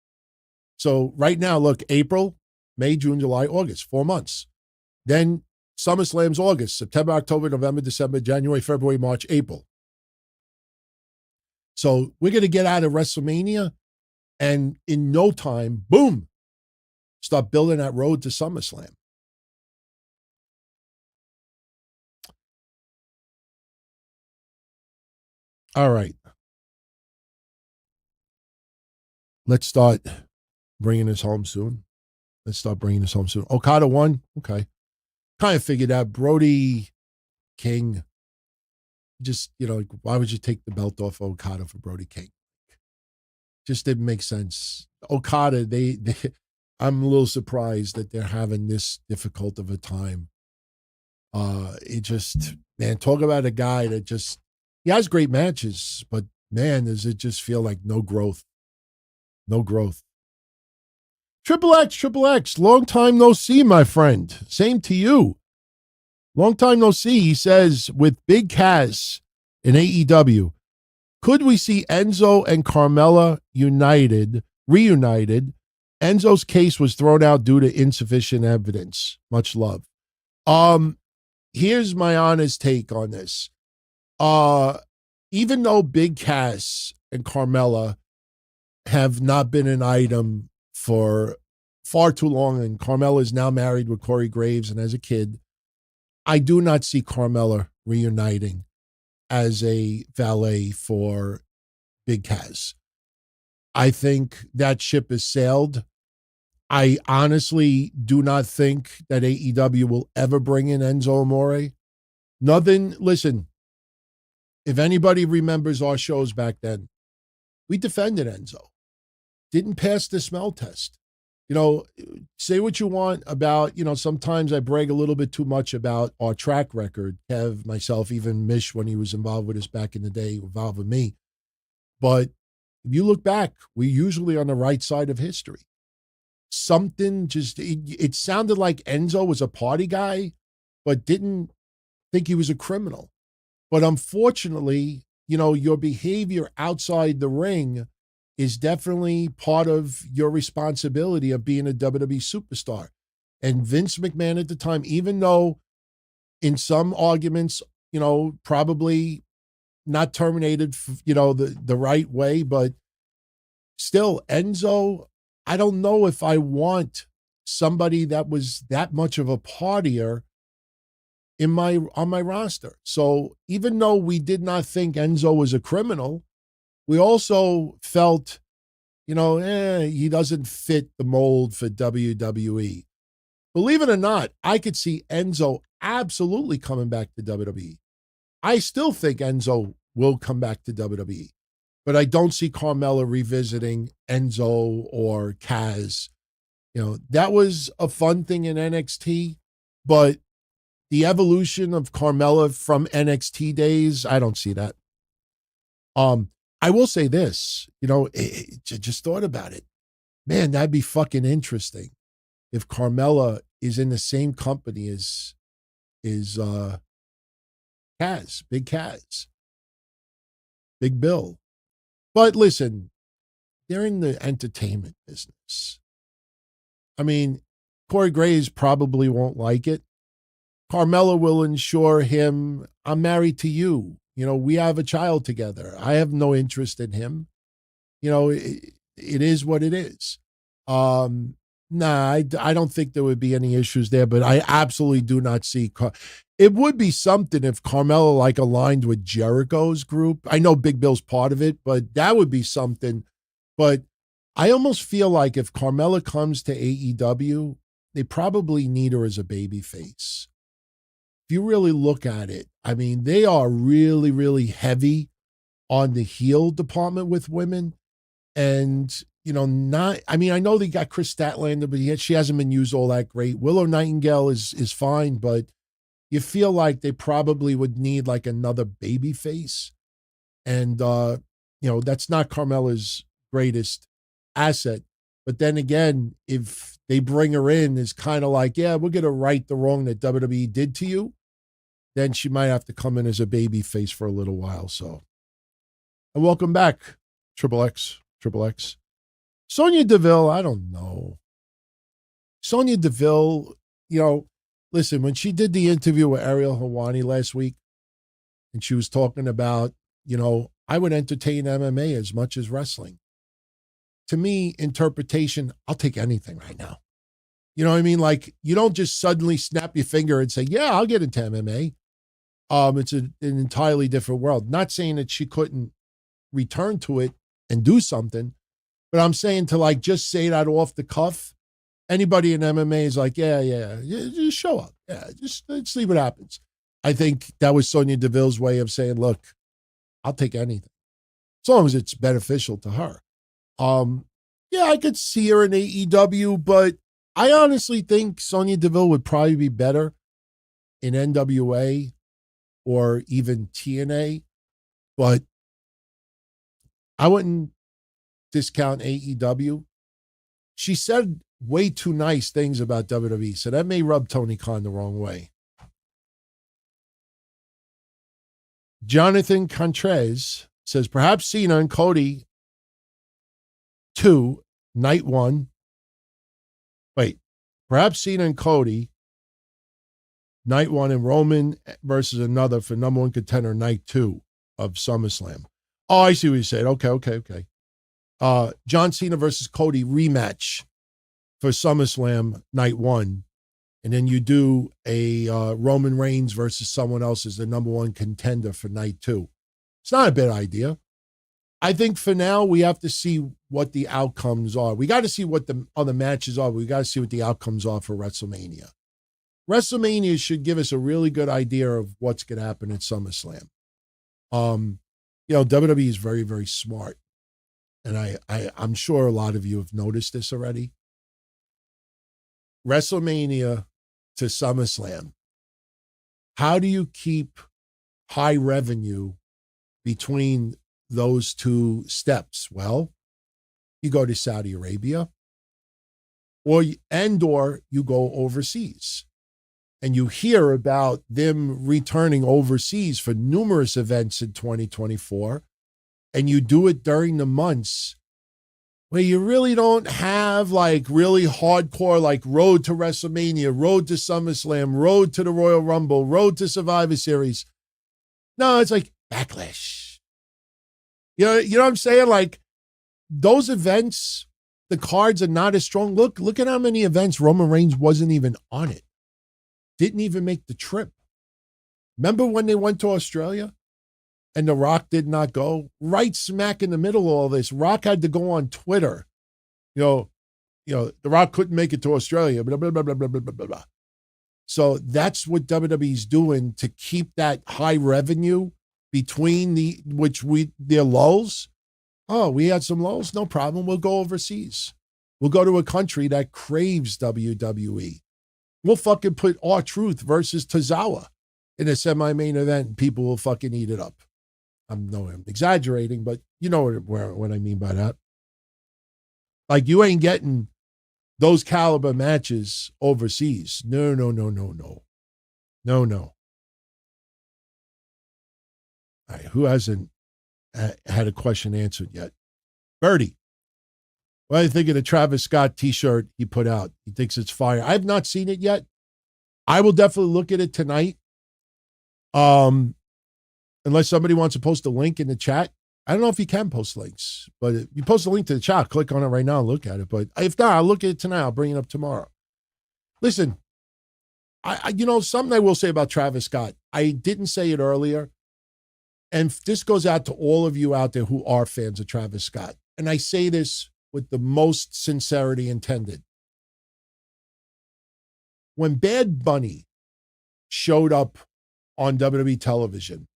So right now, look, April, May, June, July, August, 4 months. Then SummerSlam's August, September, October, November, December, January, February, March, April. So we're going to get out of WrestleMania and in no time, boom, start building that road to SummerSlam. All right. Let's start bringing this home soon. Okada won. Okay. Kind of figured out. Brody King. Just, why would you take the belt off Okada for Brody King? Just didn't make sense. Okada, I'm a little surprised that they're having this difficult of a time. Talk about a guy that he has great matches, but man, does it just feel like no growth. No growth. Triple X, long time no see, my friend. Same to you. Long time no see, he says, with Big Cass in AEW, could we see Enzo and Carmella reunited? Enzo's case was thrown out due to insufficient evidence. Much love. Here's my honest take on this. Even though Big Cass and Carmella have not been an item for far too long, and Carmella is now married with Corey Graves and has a kid, I do not see Carmella reuniting as a valet for Big Cass. I think that ship has sailed. I honestly do not think that AEW will ever bring in Enzo Amore. Listen, if anybody remembers our shows back then, we defended Enzo. Didn't pass the smell test. Say what you want about, sometimes I brag a little bit too much about our track record. Kev, myself, even Mish, when he was involved with us back in the day, involved with me. But if you look back, we're usually on the right side of history. Something just, it sounded like Enzo was a party guy, but didn't think he was a criminal. But unfortunately, your behavior outside the ring is definitely part of your responsibility of being a WWE superstar. And Vince McMahon at the time, even though in some arguments, probably not terminated, the right way, but still, Enzo, I don't know if I want somebody that was that much of a partier on my roster. So even though we did not think Enzo was a criminal, we also felt, he doesn't fit the mold for WWE. Believe it or not, I could see Enzo absolutely coming back to WWE. I still think Enzo will come back to WWE, but I don't see Carmella revisiting Enzo or Kaz. That was a fun thing in NXT, but the evolution of Carmella from NXT days, I don't see that. I will say this, just thought about it. Man, that'd be fucking interesting if Carmella is in the same company as Kaz, Big Bill. But listen, they're in the entertainment business. I mean, Corey Graves probably won't like it. Carmella will ensure him, I'm married to you. We have a child together. I have no interest in him. It is what it is. I don't think there would be any issues there, but I absolutely do not see. It would be something if Carmella aligned with Jericho's group. I know Big Bill's part of it, but that would be something. But I almost feel like if Carmella comes to AEW, they probably need her as a babyface. If you really look at it, I mean, they are really, really heavy on the heel department with women. And, I know they got Chris Statlander, but she hasn't been used all that great. Willow Nightingale is fine, but you feel like they probably would need another baby face. And, that's not Carmella's greatest asset. But then again, if they bring her in, it's kind of like, yeah, we're going to right the wrong that WWE did to you. Then she might have to come in as a baby face for a little while. So, and welcome back, Triple X. Sonya Deville, I don't know. Sonya Deville, listen, when she did the interview with Ariel Helwani last week, and she was talking about, I would entertain MMA as much as wrestling. To me, interpretation, I'll take anything right now. You know what I mean? You don't just suddenly snap your finger and say, yeah, I'll get into MMA. It's an entirely different world. Not saying that she couldn't return to it and do something, but I'm saying to just say that off the cuff. Anybody in MMA is yeah, just show up. Yeah, just let's see what happens. I think that was Sonya Deville's way of saying, look, I'll take anything as long as it's beneficial to her. Yeah, I could see her in AEW, but I honestly think Sonya Deville would probably be better in NWA or even TNA, but I wouldn't discount AEW. She said way too nice things about WWE, so that may rub Tony Khan the wrong way. Jonathan Contreras says, perhaps Cena and Cody 2, night 1. Wait, perhaps Cena and Cody, night 1, and Roman versus another for number 1 contender, night 2 of SummerSlam. Oh, I see what you said. Okay. John Cena versus Cody rematch for SummerSlam night 1. And then you do a Roman Reigns versus someone else as the number 1 contender for night 2. It's not a bad idea. I think for now, we have to see what the outcomes are. We got to see what the other matches are. We got to see what the outcomes are for WrestleMania. WrestleMania should give us a really good idea of what's going to happen at SummerSlam. WWE is very, very smart. And I'm sure a lot of you have noticed this already. WrestleMania to SummerSlam. How do you keep high revenue between those two steps? Well, you go to Saudi Arabia, or you go overseas. And you hear about them returning overseas for numerous events in 2024, and you do it during the months where you really don't have like really hardcore, like road to WrestleMania, road to SummerSlam, road to the Royal Rumble, road to Survivor Series. No, it's like Backlash. You know what I'm saying? Like those events, the cards are not as strong. Look at how many events Roman Reigns wasn't even on it. Didn't even make the trip. Remember when they went to Australia and The Rock did not go? Right smack in the middle of all this, Rock had to go on Twitter. The Rock couldn't make it to Australia, blah, blah, blah, blah, blah, blah, blah, blah. So that's what WWE's doing to keep that high revenue between their lulls. Oh, we had some lulls? No problem. We'll go overseas. We'll go to a country that craves WWE. We'll fucking put R-Truth versus Tozawa in a semi-main event, and people will fucking eat it up. I'm exaggerating, but you know what I mean by that. Like, you ain't getting those caliber matches overseas. No. All right, who hasn't had a question answered yet? Birdie. What do you think of the Travis Scott t-shirt he put out? He thinks it's fire. I have not seen it yet. I will definitely look at it tonight. Unless somebody wants to post a link in the chat. I don't know if you can post links, but if you post a link to the chat, click on it right now and look at it. But if not, I'll look at it tonight. I'll bring it up tomorrow. Listen, I something I will say about Travis Scott. I didn't say it earlier. And this goes out to all of you out there who are fans of Travis Scott. And I say this with the most sincerity intended. When Bad Bunny showed up on WWE television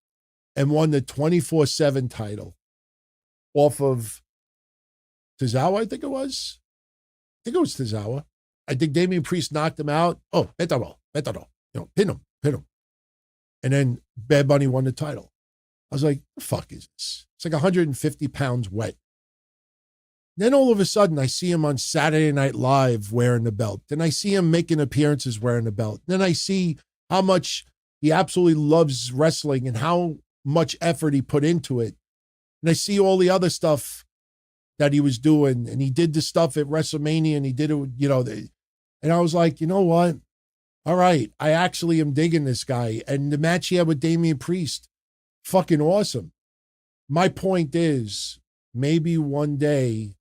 and won the 24/7 title off of Tozawa, I think it was Tozawa. I think Damian Priest knocked him out. Oh, Betaro. Pin him. And then Bad Bunny won the title. I was like, the fuck is this? It's like 150 pounds wet. Then all of a sudden, I see him on Saturday Night Live wearing the belt. Then I see him making appearances wearing the belt. Then I see how much he absolutely loves wrestling and how much effort he put into it. And I see all the other stuff that he was doing. And he did the stuff at WrestleMania and he did it, and I was like, you know what? All right, I actually am digging this guy. And the match he had with Damian Priest, fucking awesome. My point is, maybe one day,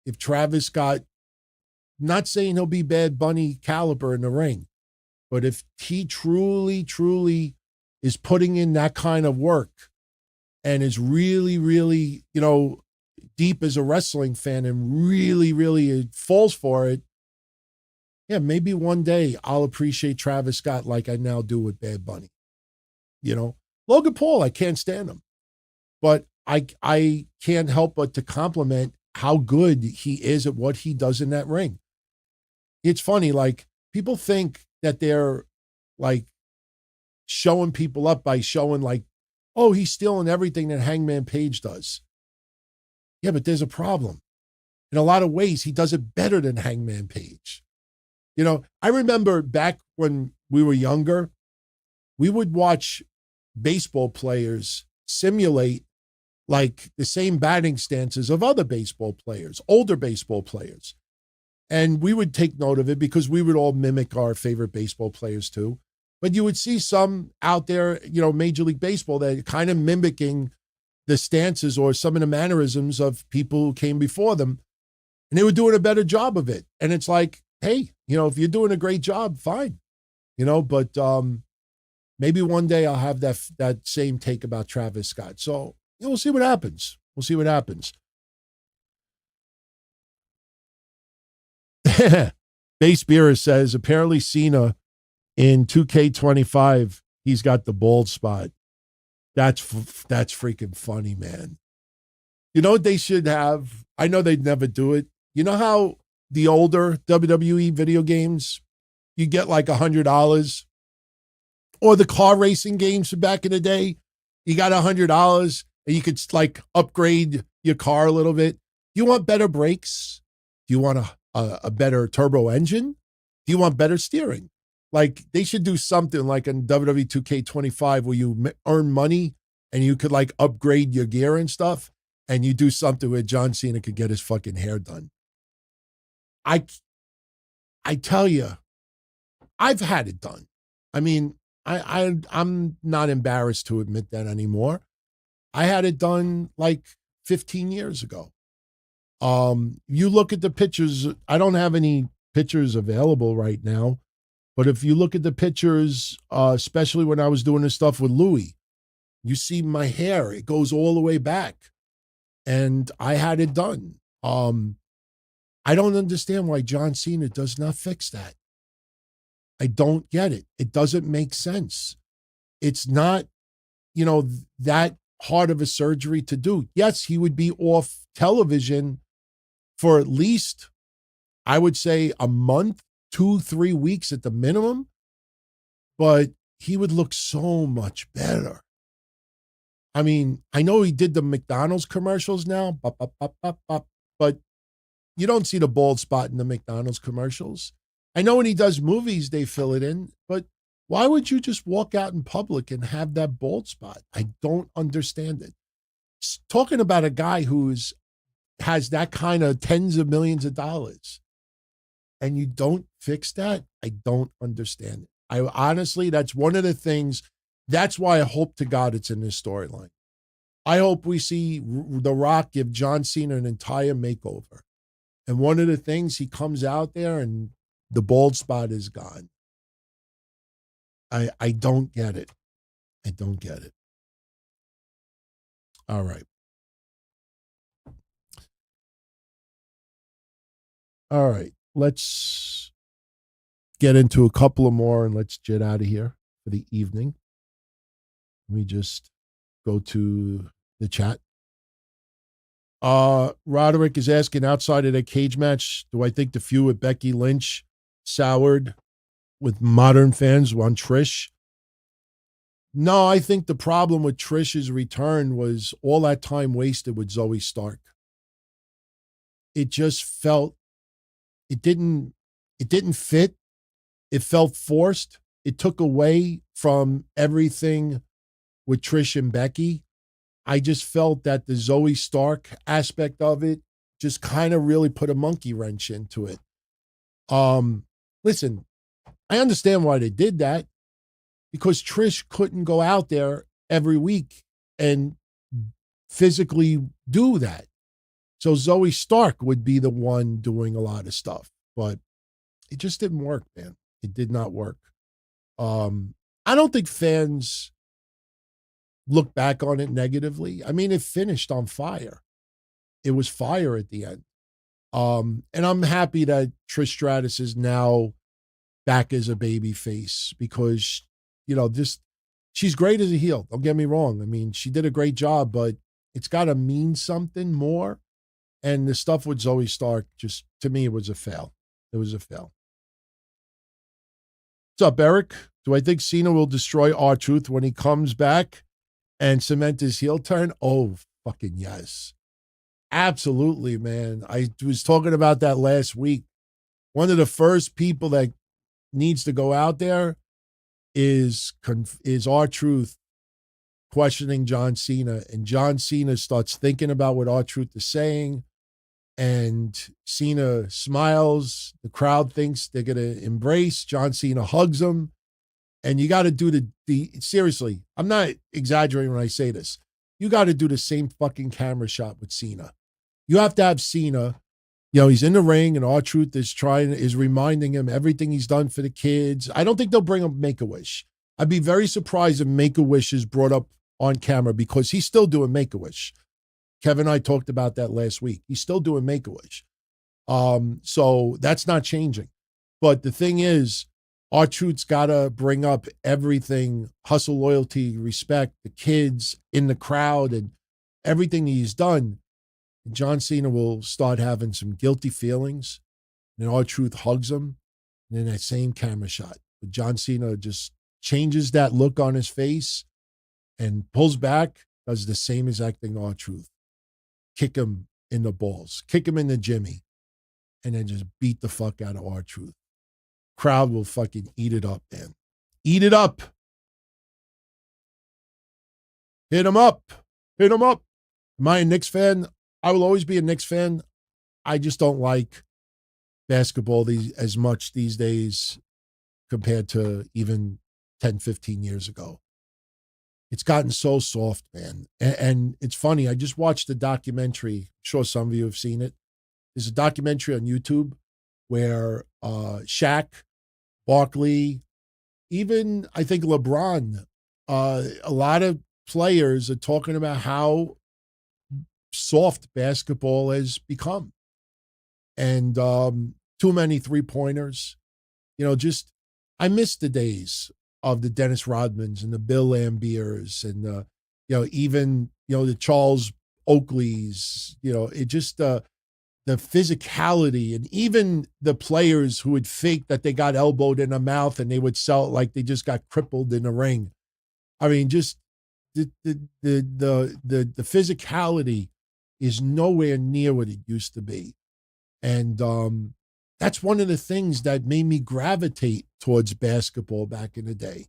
if Travis Scott, not saying he'll be Bad Bunny caliber in the ring, but if he truly, truly is putting in that kind of work and is really, really, deep as a wrestling fan and really, really falls for it, yeah, maybe one day I'll appreciate Travis Scott like I now do with Bad Bunny. Logan Paul, I can't stand him, but I can't help but to compliment how good he is at what he does in that ring. It's funny, like, people think that they're like showing people up by showing like, oh, he's stealing everything that Hangman Page does. Yeah, but there's a problem. In a lot of ways, he does it better than Hangman Page. I remember back when we were younger, we would watch baseball players simulate like the same batting stances of other baseball players, older baseball players. And we would take note of it because we would all mimic our favorite baseball players too. But you would see some out there, Major League Baseball, that are kind of mimicking the stances or some of the mannerisms of people who came before them. And they were doing a better job of it. And it's like, hey, if you're doing a great job, fine. But maybe one day I'll have that same take about Travis Scott. So, we'll see what happens. Base Beer says, apparently Cena in 2K25, he's got the bald spot. That's freaking funny, man. You know what they should have? I know they'd never do it. You know how the older WWE video games, you get like $100, or the car racing games from back in the day, you got $100 And you could like upgrade your car a little bit. Do you want better brakes? Do you want a better turbo engine? Do you want better steering? Like they should do something like in WWE 2K25 where you earn money and you could like upgrade your gear and stuff, and you do something where John Cena could get his fucking hair done. I tell you, I've had it done. I mean, I'm not embarrassed to admit that anymore. I had it done like 15 years ago. You look at the pictures. I don't have any pictures available right now, but if you look at the pictures, especially when I was doing this stuff with Louis, you see my hair. It goes all the way back, and I had it done. I don't understand why John Cena does not fix that. I don't get it. It doesn't make sense. It's not, that hard of a surgery to do. Yes, he would be off television for at least, I would say, a month, 2-3 weeks at the minimum, but he would look so much better. I mean, I know he did the McDonald's commercials now, but you don't see the bald spot in the McDonald's commercials. I know when he does movies, they fill it in, but why would you just walk out in public and have that bald spot? I don't understand it. Talking about a guy has that kind of tens of millions of dollars, and you don't fix that, I don't understand it. I honestly, that's one of the things, that's why I hope to God it's in this storyline. I hope we see The Rock give John Cena an entire makeover. And one of the things, he comes out there and the bald spot is gone. I don't get it. I don't get it. All right. All right. Let's get into a couple of more and let's get out of here for the evening. Let me just go to the chat. Roderick is asking, outside of the cage match, do I think the feud with Becky Lynch soured with modern fans on Trish? No, I think the problem with Trish's return was all that time wasted with Zoe Stark. It just felt, it didn't fit. It felt forced. It took away from everything with Trish and Becky. I just felt that the Zoe Stark aspect of it just kind of really put a monkey wrench into it. Listen, I understand why they did that, because Trish couldn't go out there every week and physically do that. So Zoe Stark would be the one doing a lot of stuff, but it just didn't work, man. It did not work. I don't think fans look back on it negatively. I mean, it finished on fire. It was fire at the end. And I'm happy that Trish Stratus is now back as a baby face, because, she's great as a heel. Don't get me wrong. I mean, she did a great job, but it's got to mean something more. And the stuff with Zoe Stark, just, to me, it was a fail. It was a fail. What's up, Eric? Do I think Cena will destroy R-Truth when he comes back and cement his heel turn? Oh, fucking yes. Absolutely, man. I was talking about that last week. One of the first people that needs to go out there is R-Truth questioning John Cena. And John Cena starts thinking about what R-Truth is saying. And Cena smiles. The crowd thinks they're going to embrace. John Cena hugs him. And you got to do seriously, I'm not exaggerating when I say this. You got to do the same fucking camera shot with Cena. You have to have Cena, he's in the ring and R-Truth is reminding him everything he's done for the kids. I don't think they'll bring up Make-A-Wish. I'd be very surprised if Make-A-Wish is brought up on camera, because he's still doing Make-A-Wish. Kevin and I talked about that last week. He's still doing Make-A-Wish. So that's not changing. But the thing is, R-Truth's got to bring up everything: hustle, loyalty, respect, the kids in the crowd, and everything he's done. And John Cena will start having some guilty feelings. And R-Truth hugs him. And then that same camera shot. But John Cena just changes that look on his face and pulls back. does the same exact thing to R-Truth. Kick him in the balls, kick him in the Jimmy, and then just beat the fuck out of R-Truth. Crowd will fucking eat it up, man. Eat it up. Hit him up. Hit him up. Am I a Knicks fan? I will always be a Knicks fan. I just don't like basketball as much these days compared to even 10, 15 years ago. It's gotten so soft, man. And it's funny. I just watched a documentary. I'm sure some of you have seen it. There's a documentary on YouTube where Shaq, Barkley, even I think LeBron, a lot of players are talking about how soft basketball has become. And too many three-pointers. Just I miss the days of the Dennis Rodmans and the Bill Lambiers and even the Charles Oakleys. It just the physicality, and even the players who would fake that they got elbowed in the mouth and they would sell it like they just got crippled in the ring. I mean, just the physicality is nowhere near what it used to be. And that's one of the things that made me gravitate towards basketball back in the day.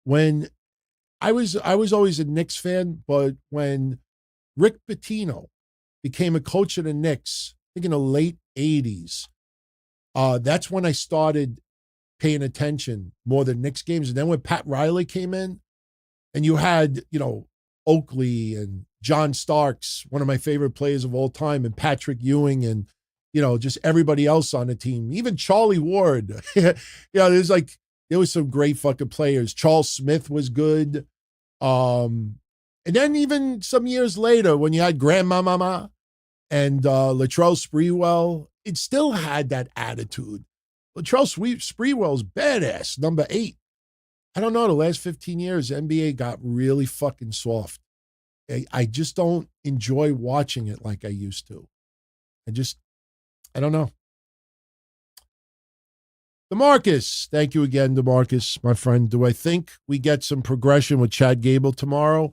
When I was always a Knicks fan, but when Rick Pitino became a coach of the Knicks, I think in the late 80s, that's when I started paying attention more than Knicks games. And then when Pat Riley came in, and you had, Oakley and John Starks, one of my favorite players of all time, and Patrick Ewing, and just everybody else on the team, even Charlie Ward. There was some great fucking players. Charles Smith was good. And then even some years later, when you had Grandmama and Latrell Sprewell, it still had that attitude. Latrell Sprewell's badass, number 8. I don't know, the last 15 years, the NBA got really fucking soft. I just don't enjoy watching it like I used to. I don't know. DeMarcus, thank you again, DeMarcus, my friend. Do I think we get some progression with Chad Gable tomorrow,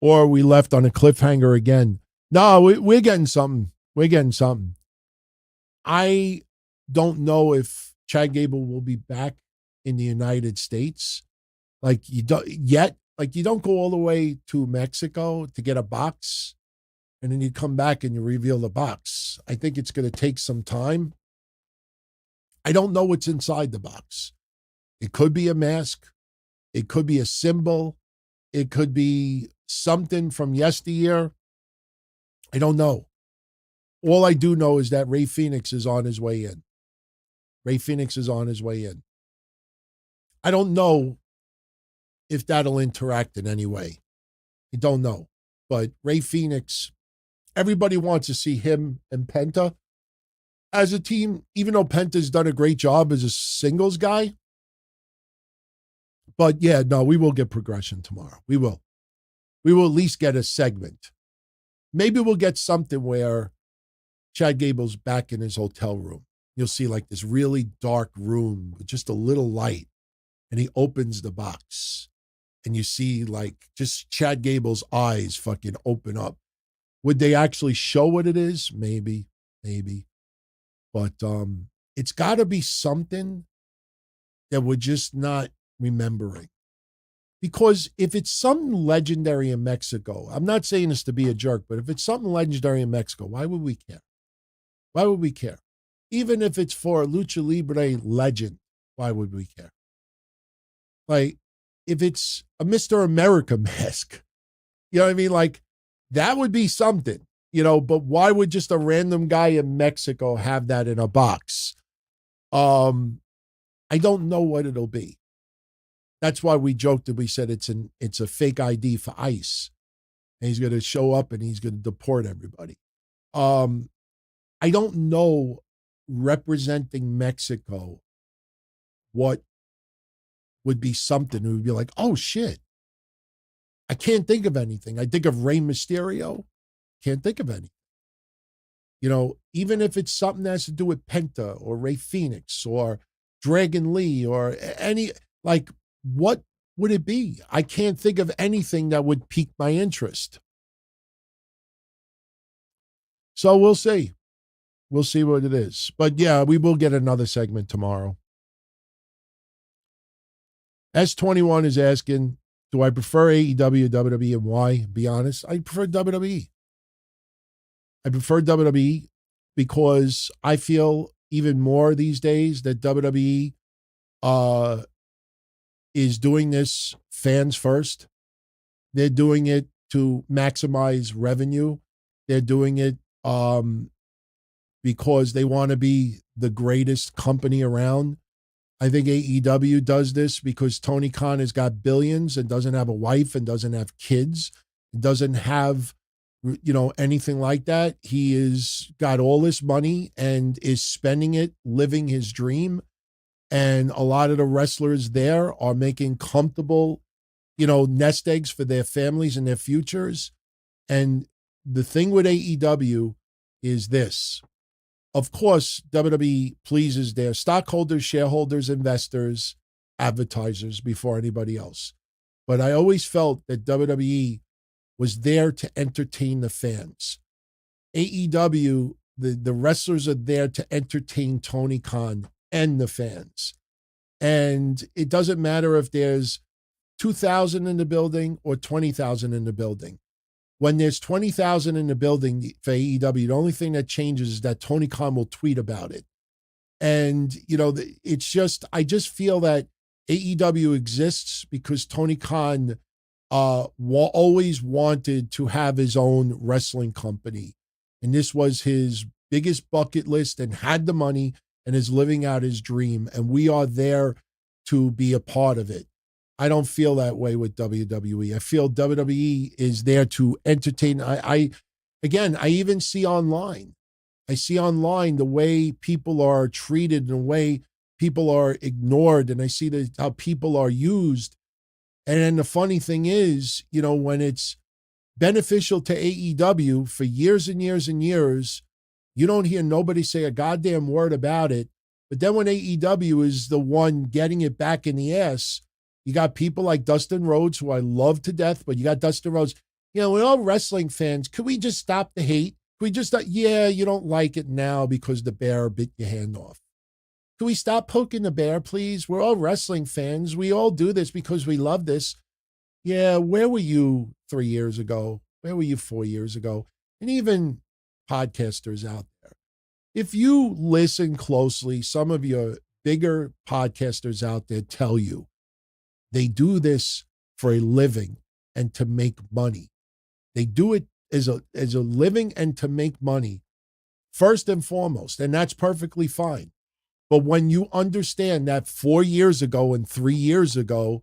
or are we left on a cliffhanger again? No, we're getting something. We're getting something. I don't know if Chad Gable will be back in the United States. You don't go all the way to Mexico to get a box, and then you come back and you reveal the box. I think it's going to take some time. I don't know what's inside the box. It could be a mask. It could be a symbol. It could be something from yesteryear. I don't know. All I do know is that Rey Fenix is on his way in. Rey Fenix is on his way in. I don't know if that'll interact in any way. I don't know. But Rey Fenix, everybody wants to see him and Penta as a team, even though Penta's done a great job as a singles guy. But yeah, no, we will get progression tomorrow. We will. We will at least get a segment. Maybe we'll get something where Chad Gable's back in his hotel room. You'll see this really dark room with just a little light. And he opens the box. And you see just Chad Gable's eyes fucking open up. Would they actually show what it is? Maybe. But it's got to be something that we're just not remembering. Because if it's something legendary in Mexico, I'm not saying this to be a jerk, but if it's something legendary in Mexico, why would we care? Why would we care? Even if it's for a Lucha Libre legend, why would we care? If it's a Mr. America mask, you know what I mean? That would be something, but why would just a random guy in Mexico have that in a box? I don't know what it'll be. That's why we joked and we said it's a fake ID for ICE. And he's going to show up and he's going to deport everybody. I don't know, representing Mexico, what would be something. It would be oh shit. I can't think of anything. I think of Rey Mysterio. Can't think of anything. Even if it's something that has to do with Penta or Rey Fenix or Dragon Lee or any, what would it be? I can't think of anything that would pique my interest. So we'll see. We'll see what it is. But yeah, we will get another segment tomorrow. S21 is asking, do I prefer AEW or WWE and why? Be honest, I prefer WWE. I prefer WWE because I feel even more these days that WWE is doing this fans first. They're doing it to maximize revenue. They're doing it because they want to be the greatest company around. I think AEW does this because Tony Khan has got billions and doesn't have a wife and doesn't have kids, doesn't have, anything like that. He has got all this money and is spending it, living his dream. And a lot of the wrestlers there are making comfortable, nest eggs for their families and their futures. And the thing with AEW is this. Of course, WWE pleases their stockholders, shareholders, investors, advertisers before anybody else. But I always felt that WWE was there to entertain the fans. AEW, the wrestlers are there to entertain Tony Khan and the fans. And it doesn't matter if there's 2,000 in the building or 20,000 in the building. When there's 20,000 in the building for AEW, the only thing that changes is that Tony Khan will tweet about it. And, it's just, I just feel that AEW exists because Tony Khan always wanted to have his own wrestling company. And this was his biggest bucket list and had the money and is living out his dream. And we are there to be a part of it. I don't feel that way with WWE. I feel WWE is there to entertain. I even see online. I see online the way people are treated and the way people are ignored. And I see how people are used. And then the funny thing is, when it's beneficial to AEW for years and years and years, you don't hear nobody say a goddamn word about it. But then when AEW is the one getting it back in the ass, you got people like Dustin Rhodes, who I love to death, but you got Dustin Rhodes. We're all wrestling fans. Could we just stop the hate? Could we just, you don't like it now because the bear bit your hand off. Could we stop poking the bear, please? We're all wrestling fans. We all do this because we love this. Yeah, where were you 3 years ago? Where were you 4 years ago? And even podcasters out there. If you listen closely, some of your bigger podcasters out there tell you they do this for a living and to make money. They do it as a living and to make money, first and foremost, and that's perfectly fine. But when you understand that 4 years ago and 3 years ago,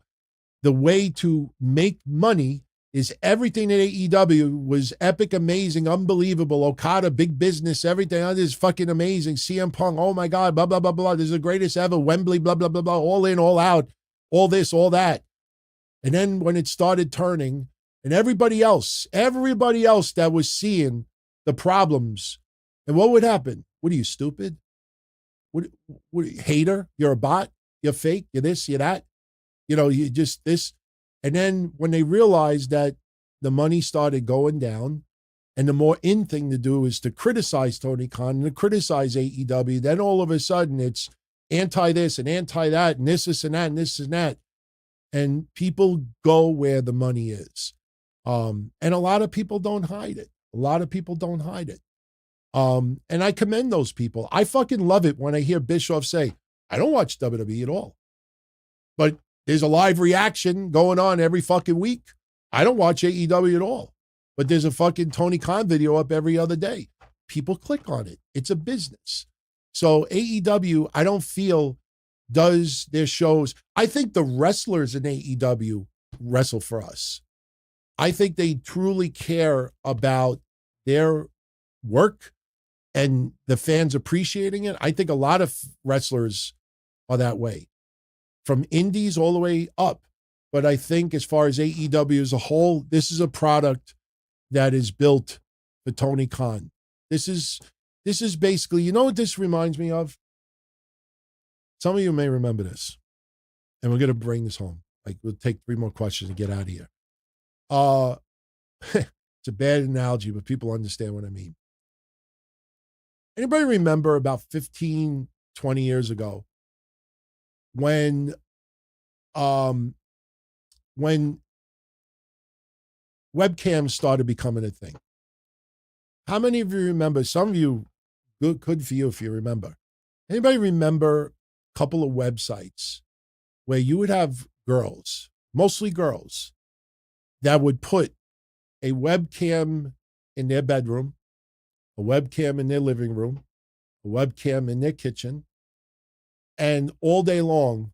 the way to make money is everything at AEW was epic, amazing, unbelievable. Okada, big business, everything. This is fucking amazing. CM Punk, oh my God, blah, blah, blah, blah. This is the greatest ever. Wembley, blah, blah, blah, blah. All in, all out. All this, all that. And then when it started turning, and everybody else that was seeing the problems, and what would happen? What are you, stupid? What hater? You're a bot? You're fake? You're this? You're that? You just this. And then when they realized that the money started going down, and the more in thing to do is to criticize Tony Khan and to criticize AEW, then all of a sudden it's anti this and anti that and this and that and this and that. And people go where the money is. And a lot of people don't hide it. And I commend those people. I fucking love it when I hear Bischoff say, I don't watch WWE at all. But there's a live reaction going on every fucking week. I don't watch AEW at all. But there's a fucking Tony Khan video up every other day. People click on it. It's a business. So AEW, I don't feel, does their shows. I think the wrestlers in AEW wrestle for us. I think they truly care about their work and the fans appreciating it. I think a lot of wrestlers are that way, from indies all the way up. But I think as far as AEW as a whole, this is a product that is built for Tony Khan. This is basically, you know what this reminds me of? Some of you may remember this, and we're going to bring this home. Like, we'll take 3 more questions and get out of here. It's a bad analogy, but people understand what I mean. Anybody remember about 15, 20 years ago when webcams started becoming a thing? How many of you remember? Some of you, good for you if you remember. Anybody remember a couple of websites where you would have girls, mostly girls, that would put a webcam in their bedroom, a webcam in their living room, a webcam in their kitchen, and all day long,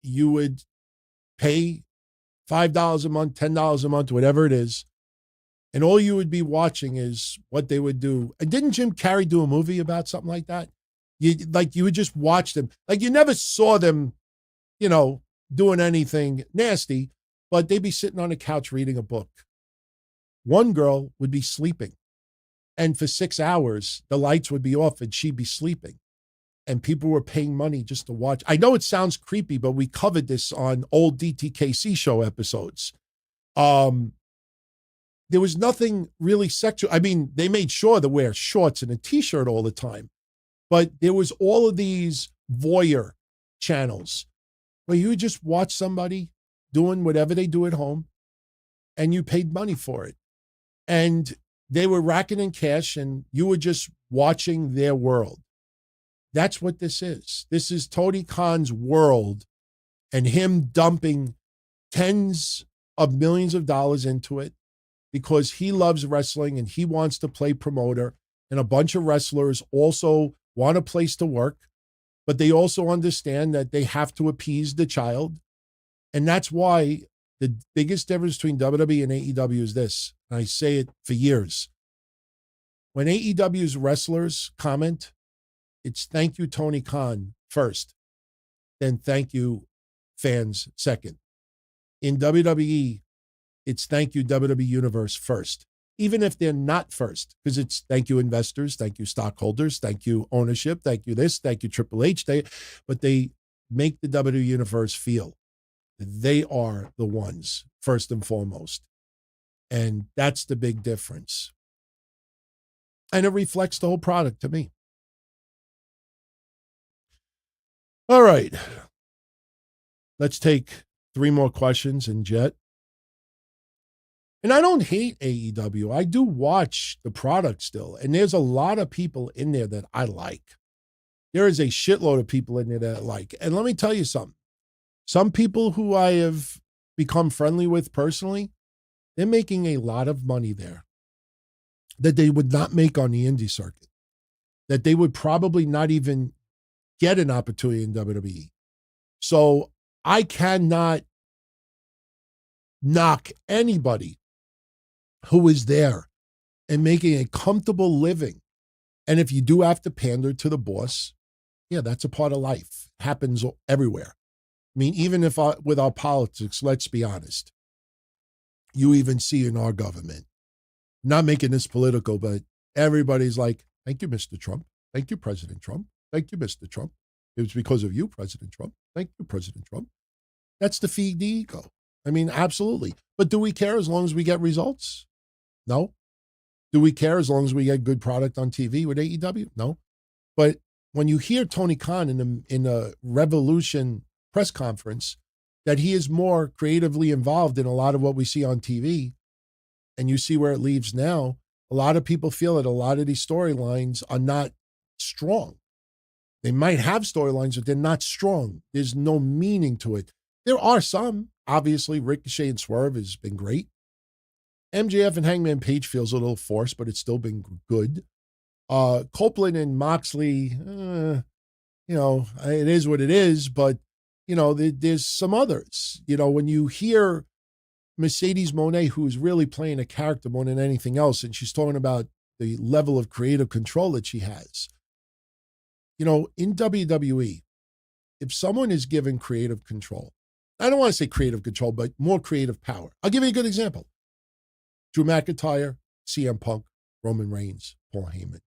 you would pay $5 a month, $10 a month, whatever it is, and all you would be watching is what they would do. And didn't Jim Carrey do a movie about something like that? You would just watch them. Like, you never saw them, doing anything nasty, but they'd be sitting on a couch reading a book. One girl would be sleeping, and for 6 hours, the lights would be off and she'd be sleeping. And people were paying money just to watch. I know it sounds creepy, but we covered this on old DTKC Show episodes. There was nothing really sexual. I mean, they made sure to wear shorts and a T-shirt all the time. But there was all of these voyeur channels where you would just watch somebody doing whatever they do at home, and you paid money for it. And they were racking in cash, and you were just watching their world. That's what this is. This is Tony Khan's world, and him dumping tens of millions of dollars into it because he loves wrestling and he wants to play promoter. And a bunch of wrestlers also want a place to work, but they also understand that they have to appease the child. And that's why the biggest difference between WWE and AEW is this. And I say it for years. When AEW's wrestlers comment, it's thank you, Tony Khan, first, then thank you, fans, second. In WWE, it's thank you, WWE Universe, first, even if they're not first, because it's thank you, investors, thank you, stockholders, thank you, ownership, thank you this, thank you, Triple H. But they make the WWE Universe feel they are the ones, first and foremost. And that's the big difference. And it reflects the whole product to me. All right. Let's take 3 more questions and jet. And I don't hate AEW. I do watch the product still. And there's a lot of people in there that I like. There is a shitload of people in there that I like. And let me tell you something. Some people who I have become friendly with personally, they're making a lot of money there that they would not make on the indie circuit, that they would probably not even get an opportunity in WWE. So I cannot knock anybody who is there and making a comfortable living. And if you do have to pander to the boss, yeah, that's a part of life. It happens everywhere. I mean, even if with our politics, let's be honest, you even see in our government, not making this political, but everybody's like, thank you, Mr. Trump. Thank you, President Trump. Thank you, Mr. Trump. It was because of you, President Trump. Thank you, President Trump. That's to feed the ego. I mean, absolutely. But do we care as long as we get results? No. Do we care as long as we get good product on TV with AEW? No. But when you hear Tony Khan in a Revolution press conference, that he is more creatively involved in a lot of what we see on TV, and you see where it leaves now, a lot of people feel that a lot of these storylines are not strong. They might have storylines, but they're not strong. There's no meaning to it. There are some. Obviously, Ricochet and Swerve has been great. MJF and Hangman Page feels a little forced, but it's still been good. Copeland and Moxley, it is what it is, but, there's some others. When you hear Mercedes Moné, who's really playing a character more than anything else, and she's talking about the level of creative control that she has. In WWE, if someone is given creative control, I don't want to say creative control, but more creative power. I'll give you a good example. Drew McIntyre, CM Punk, Roman Reigns, Paul Heyman,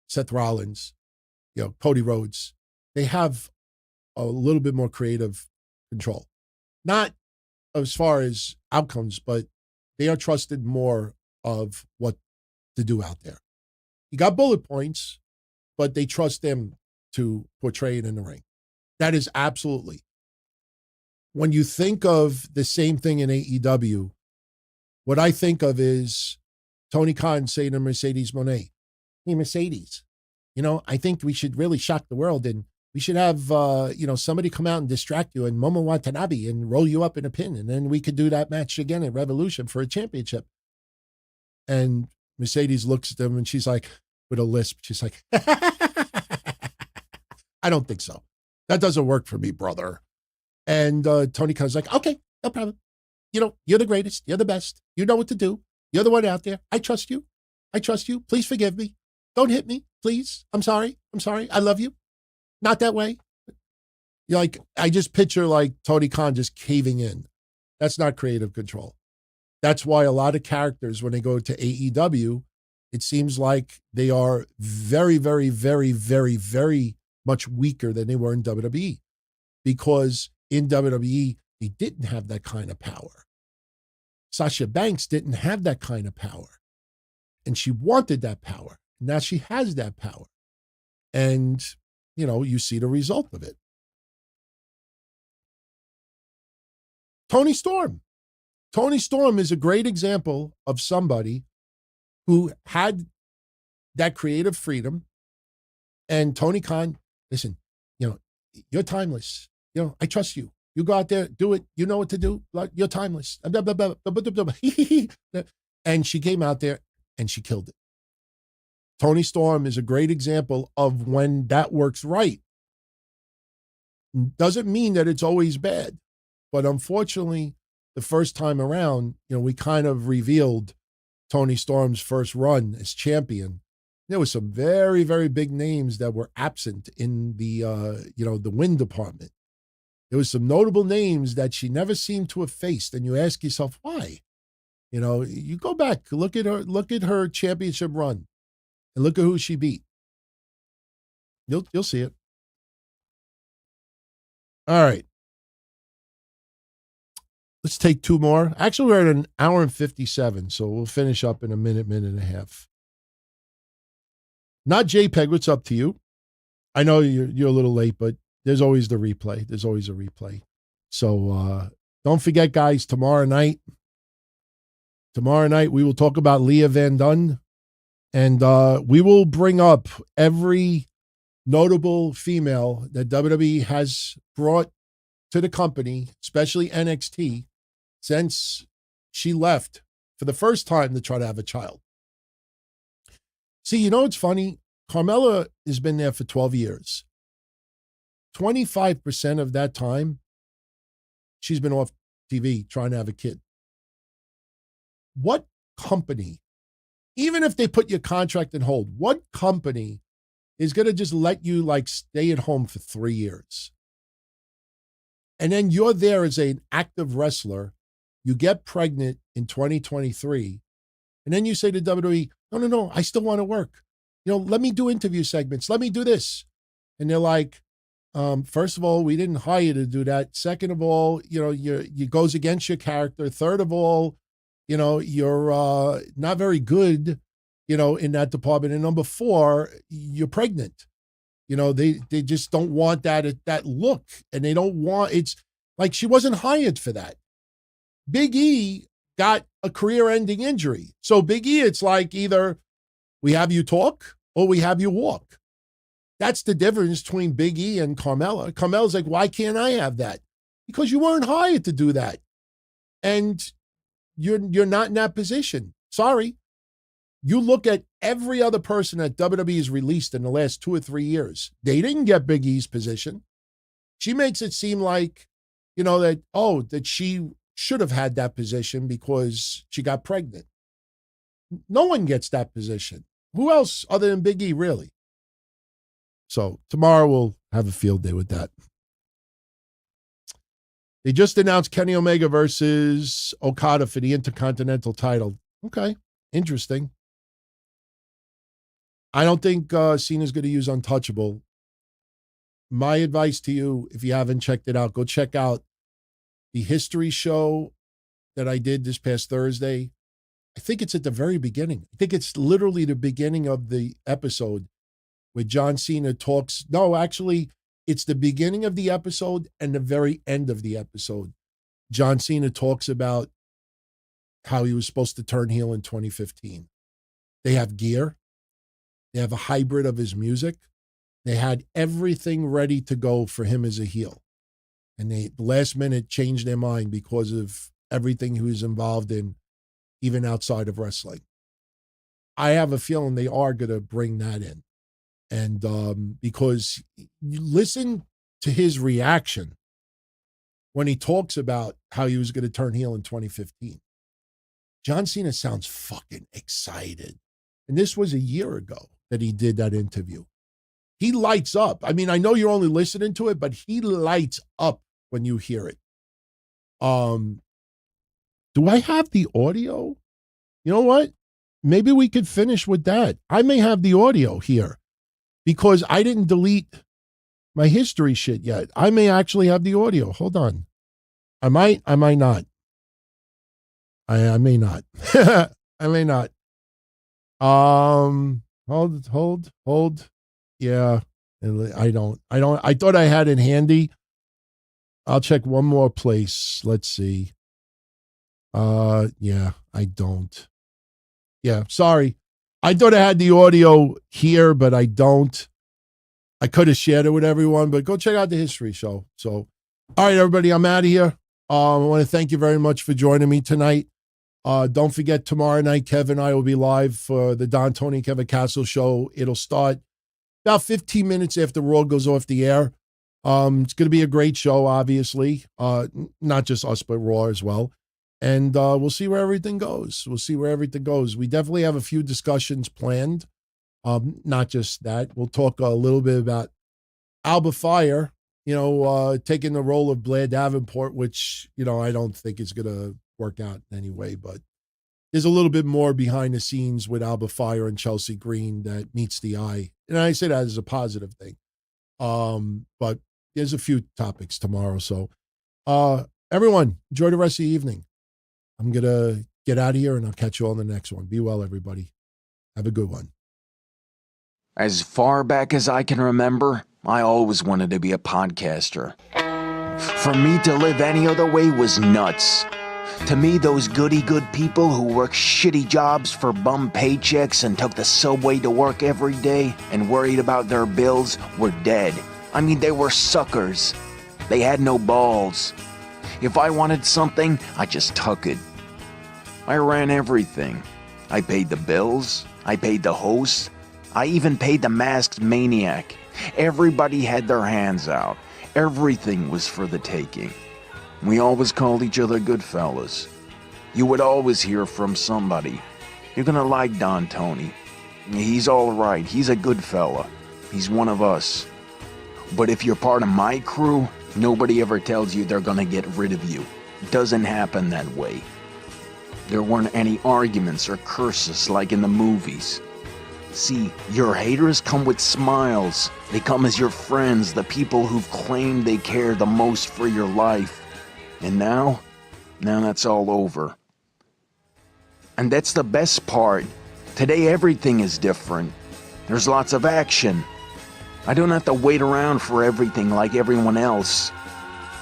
Seth Rollins, Cody Rhodes. They have a little bit more creative control. Not as far as outcomes, but they are trusted more of what to do out there. You got bullet points, but they trust them to portray it in the ring. That is absolutely. When you think of the same thing in AEW, what I think of is Tony Khan saying to Mercedes Moné, hey, Mercedes, I think we should really shock the world, and we should have, somebody come out and distract you and Momo Watanabe and roll you up in a pin, and then we could do that match again at Revolution for a championship. And Mercedes looks at them and she's like, with a lisp, she's like, I don't think so. That doesn't work for me, brother. And Tony Khan's like, okay, no problem. You're the greatest. You're the best. You know what to do. You're the one out there. I trust you. I trust you. Please forgive me. Don't hit me, please. I'm sorry. I love you. Not that way. I just picture Tony Khan just caving in. That's not creative control. That's why a lot of characters, when they go to AEW, it seems like they are very, very, very, very, very much weaker than they were in WWE. Because in WWE, they didn't have that kind of power. Sasha Banks didn't have that kind of power. And she wanted that power. Now she has that power. And, you see the result of it. Tony Storm. Tony Storm is a great example of somebody who had that creative freedom. And Tony Khan, listen, you're timeless. I trust you. You go out there, do it. You know what to do. You're timeless. And she came out there and she killed it. Tony Storm is a great example of when that works right. Doesn't mean that it's always bad. But unfortunately, the first time around, we kind of revealed Tony Storm's first run as champion. There was some very, very big names that were absent in the, the win department. There was some notable names that she never seemed to have faced. And you ask yourself, why? You go back, look at her championship run and look at who she beat. You'll see it. All right. Let's take two more. Actually, we're at an hour and 57, so we'll finish up in a minute and a half. Not JPEG, what's up to you? I know you're a little late, but there's always the replay. There's always a replay. So don't forget, guys, tomorrow night we will talk about Leah Van Dunn, and we will bring up every notable female that WWE has brought to the company, especially NXT, since she left for the first time to try to have a child. See, it's funny? Carmella has been there for 12 years. 25% of that time, she's been off TV trying to have a kid. What company, even if they put your contract in hold, what company is going to just let you stay at home for 3 years? And then you're there as an active wrestler, you get pregnant in 2023, and then you say to WWE, no, I still want to work. Let me do interview segments. Let me do this. And they're like, first of all, we didn't hire you to do that. Second of all, you goes against your character. Third of all, you're not very good, in that department. And number four, you're pregnant. They just don't want that look, and they don't want, it's like she wasn't hired for that. Big E got a career-ending injury. So Big E, it's like either we have you talk or we have you walk. That's the difference between Big E and Carmella. Carmella's like, why can't I have that? Because you weren't hired to do that. And you're not in that position. Sorry. You look at every other person that WWE has released in the last 2 or 3 years. They didn't get Big E's position. She makes it seem like, that she should have had that position because she got pregnant. No one gets that position. Who else other than Big E, really? So tomorrow we'll have a field day with that. They just announced Kenny Omega versus Okada for the Intercontinental title. Okay, interesting. I don't think Cena's going to use Untouchable. My advice to you, if you haven't checked it out, go check out the history show that I did this past Thursday, I think it's at the very beginning. I think it's literally the beginning of the episode where John Cena talks. No, actually, it's the beginning of the episode and the very end of the episode. John Cena talks about how he was supposed to turn heel in 2015. They have gear. They have a hybrid of his music. They had everything ready to go for him as a heel. And they, last minute, changed their mind because of everything he was involved in, even outside of wrestling. I have a feeling they are going to bring that in. And because you listen to his reaction when he talks about how he was going to turn heel in 2015. John Cena sounds fucking excited. And this was a year ago that he did that interview. He lights up. I mean, I know you're only listening to it, but he lights up when you hear it. Do I have the audio? You know what? Maybe we could finish with that. I may have the audio here because I didn't delete my history shit yet. I may actually have the audio. Hold on. I might not. I may not. I may not. Hold. Yeah. I don't. I thought I had it handy. I'll check one more place. Let's see. Yeah, I don't. Yeah, sorry. I thought I had the audio here, but I don't. I could have shared it with everyone, but go check out the history show. So, all right, everybody, I'm out of here. I want to thank you very much for joining me tonight. Don't forget, tomorrow night, Kevin and I will be live for the Don, Tony, and Kevin Castle show. It'll start about 15 minutes after Raw goes off the air. It's going to be a great show, obviously. Not just us, but Raw as well. And we'll see where everything goes. We definitely have a few discussions planned. Not just that. We'll talk a little bit about Alba Fire, taking the role of Blair Davenport, which, I don't think is going to work out in any way. But there's a little bit more behind the scenes with Alba Fire and Chelsea Green that meets the eye. And I say that as a positive thing. But there's a few topics tomorrow. So everyone, enjoy the rest of the evening. I'm going to get out of here and I'll catch you all in the next one. Be well, everybody. Have a good one. As far back as I can remember, I always wanted to be a podcaster. For me to live any other way was nuts. To me, those goody-good people who worked shitty jobs for bum paychecks and took the subway to work every day and worried about their bills were dead. I mean, they were suckers. They had no balls. If I wanted something, I just took it. I ran everything. I paid the bills. I paid the host. I even paid the masked maniac. Everybody had their hands out. Everything was for the taking. We always called each other good fellas. You would always hear from somebody. You're gonna like Don Tony. He's all right. He's a good fella. He's one of us. But if you're part of my crew, nobody ever tells you they're gonna get rid of you. It doesn't happen that way. There weren't any arguments or curses like in the movies. See, your haters come with smiles. They come as your friends, the people who've claimed they care the most for your life. And now that's all over. And that's the best part. Today everything is different. There's lots of action. I don't have to wait around for everything like everyone else.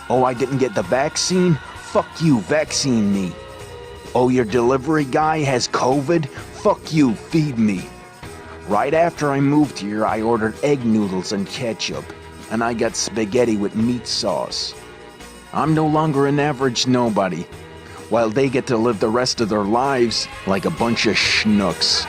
Oh, I didn't get the vaccine? Fuck you, vaccine me. Oh, your delivery guy has COVID? Fuck you, feed me. Right after I moved here, I ordered egg noodles and ketchup, and I got spaghetti with meat sauce. I'm no longer an average nobody, while they get to live the rest of their lives like a bunch of schnooks.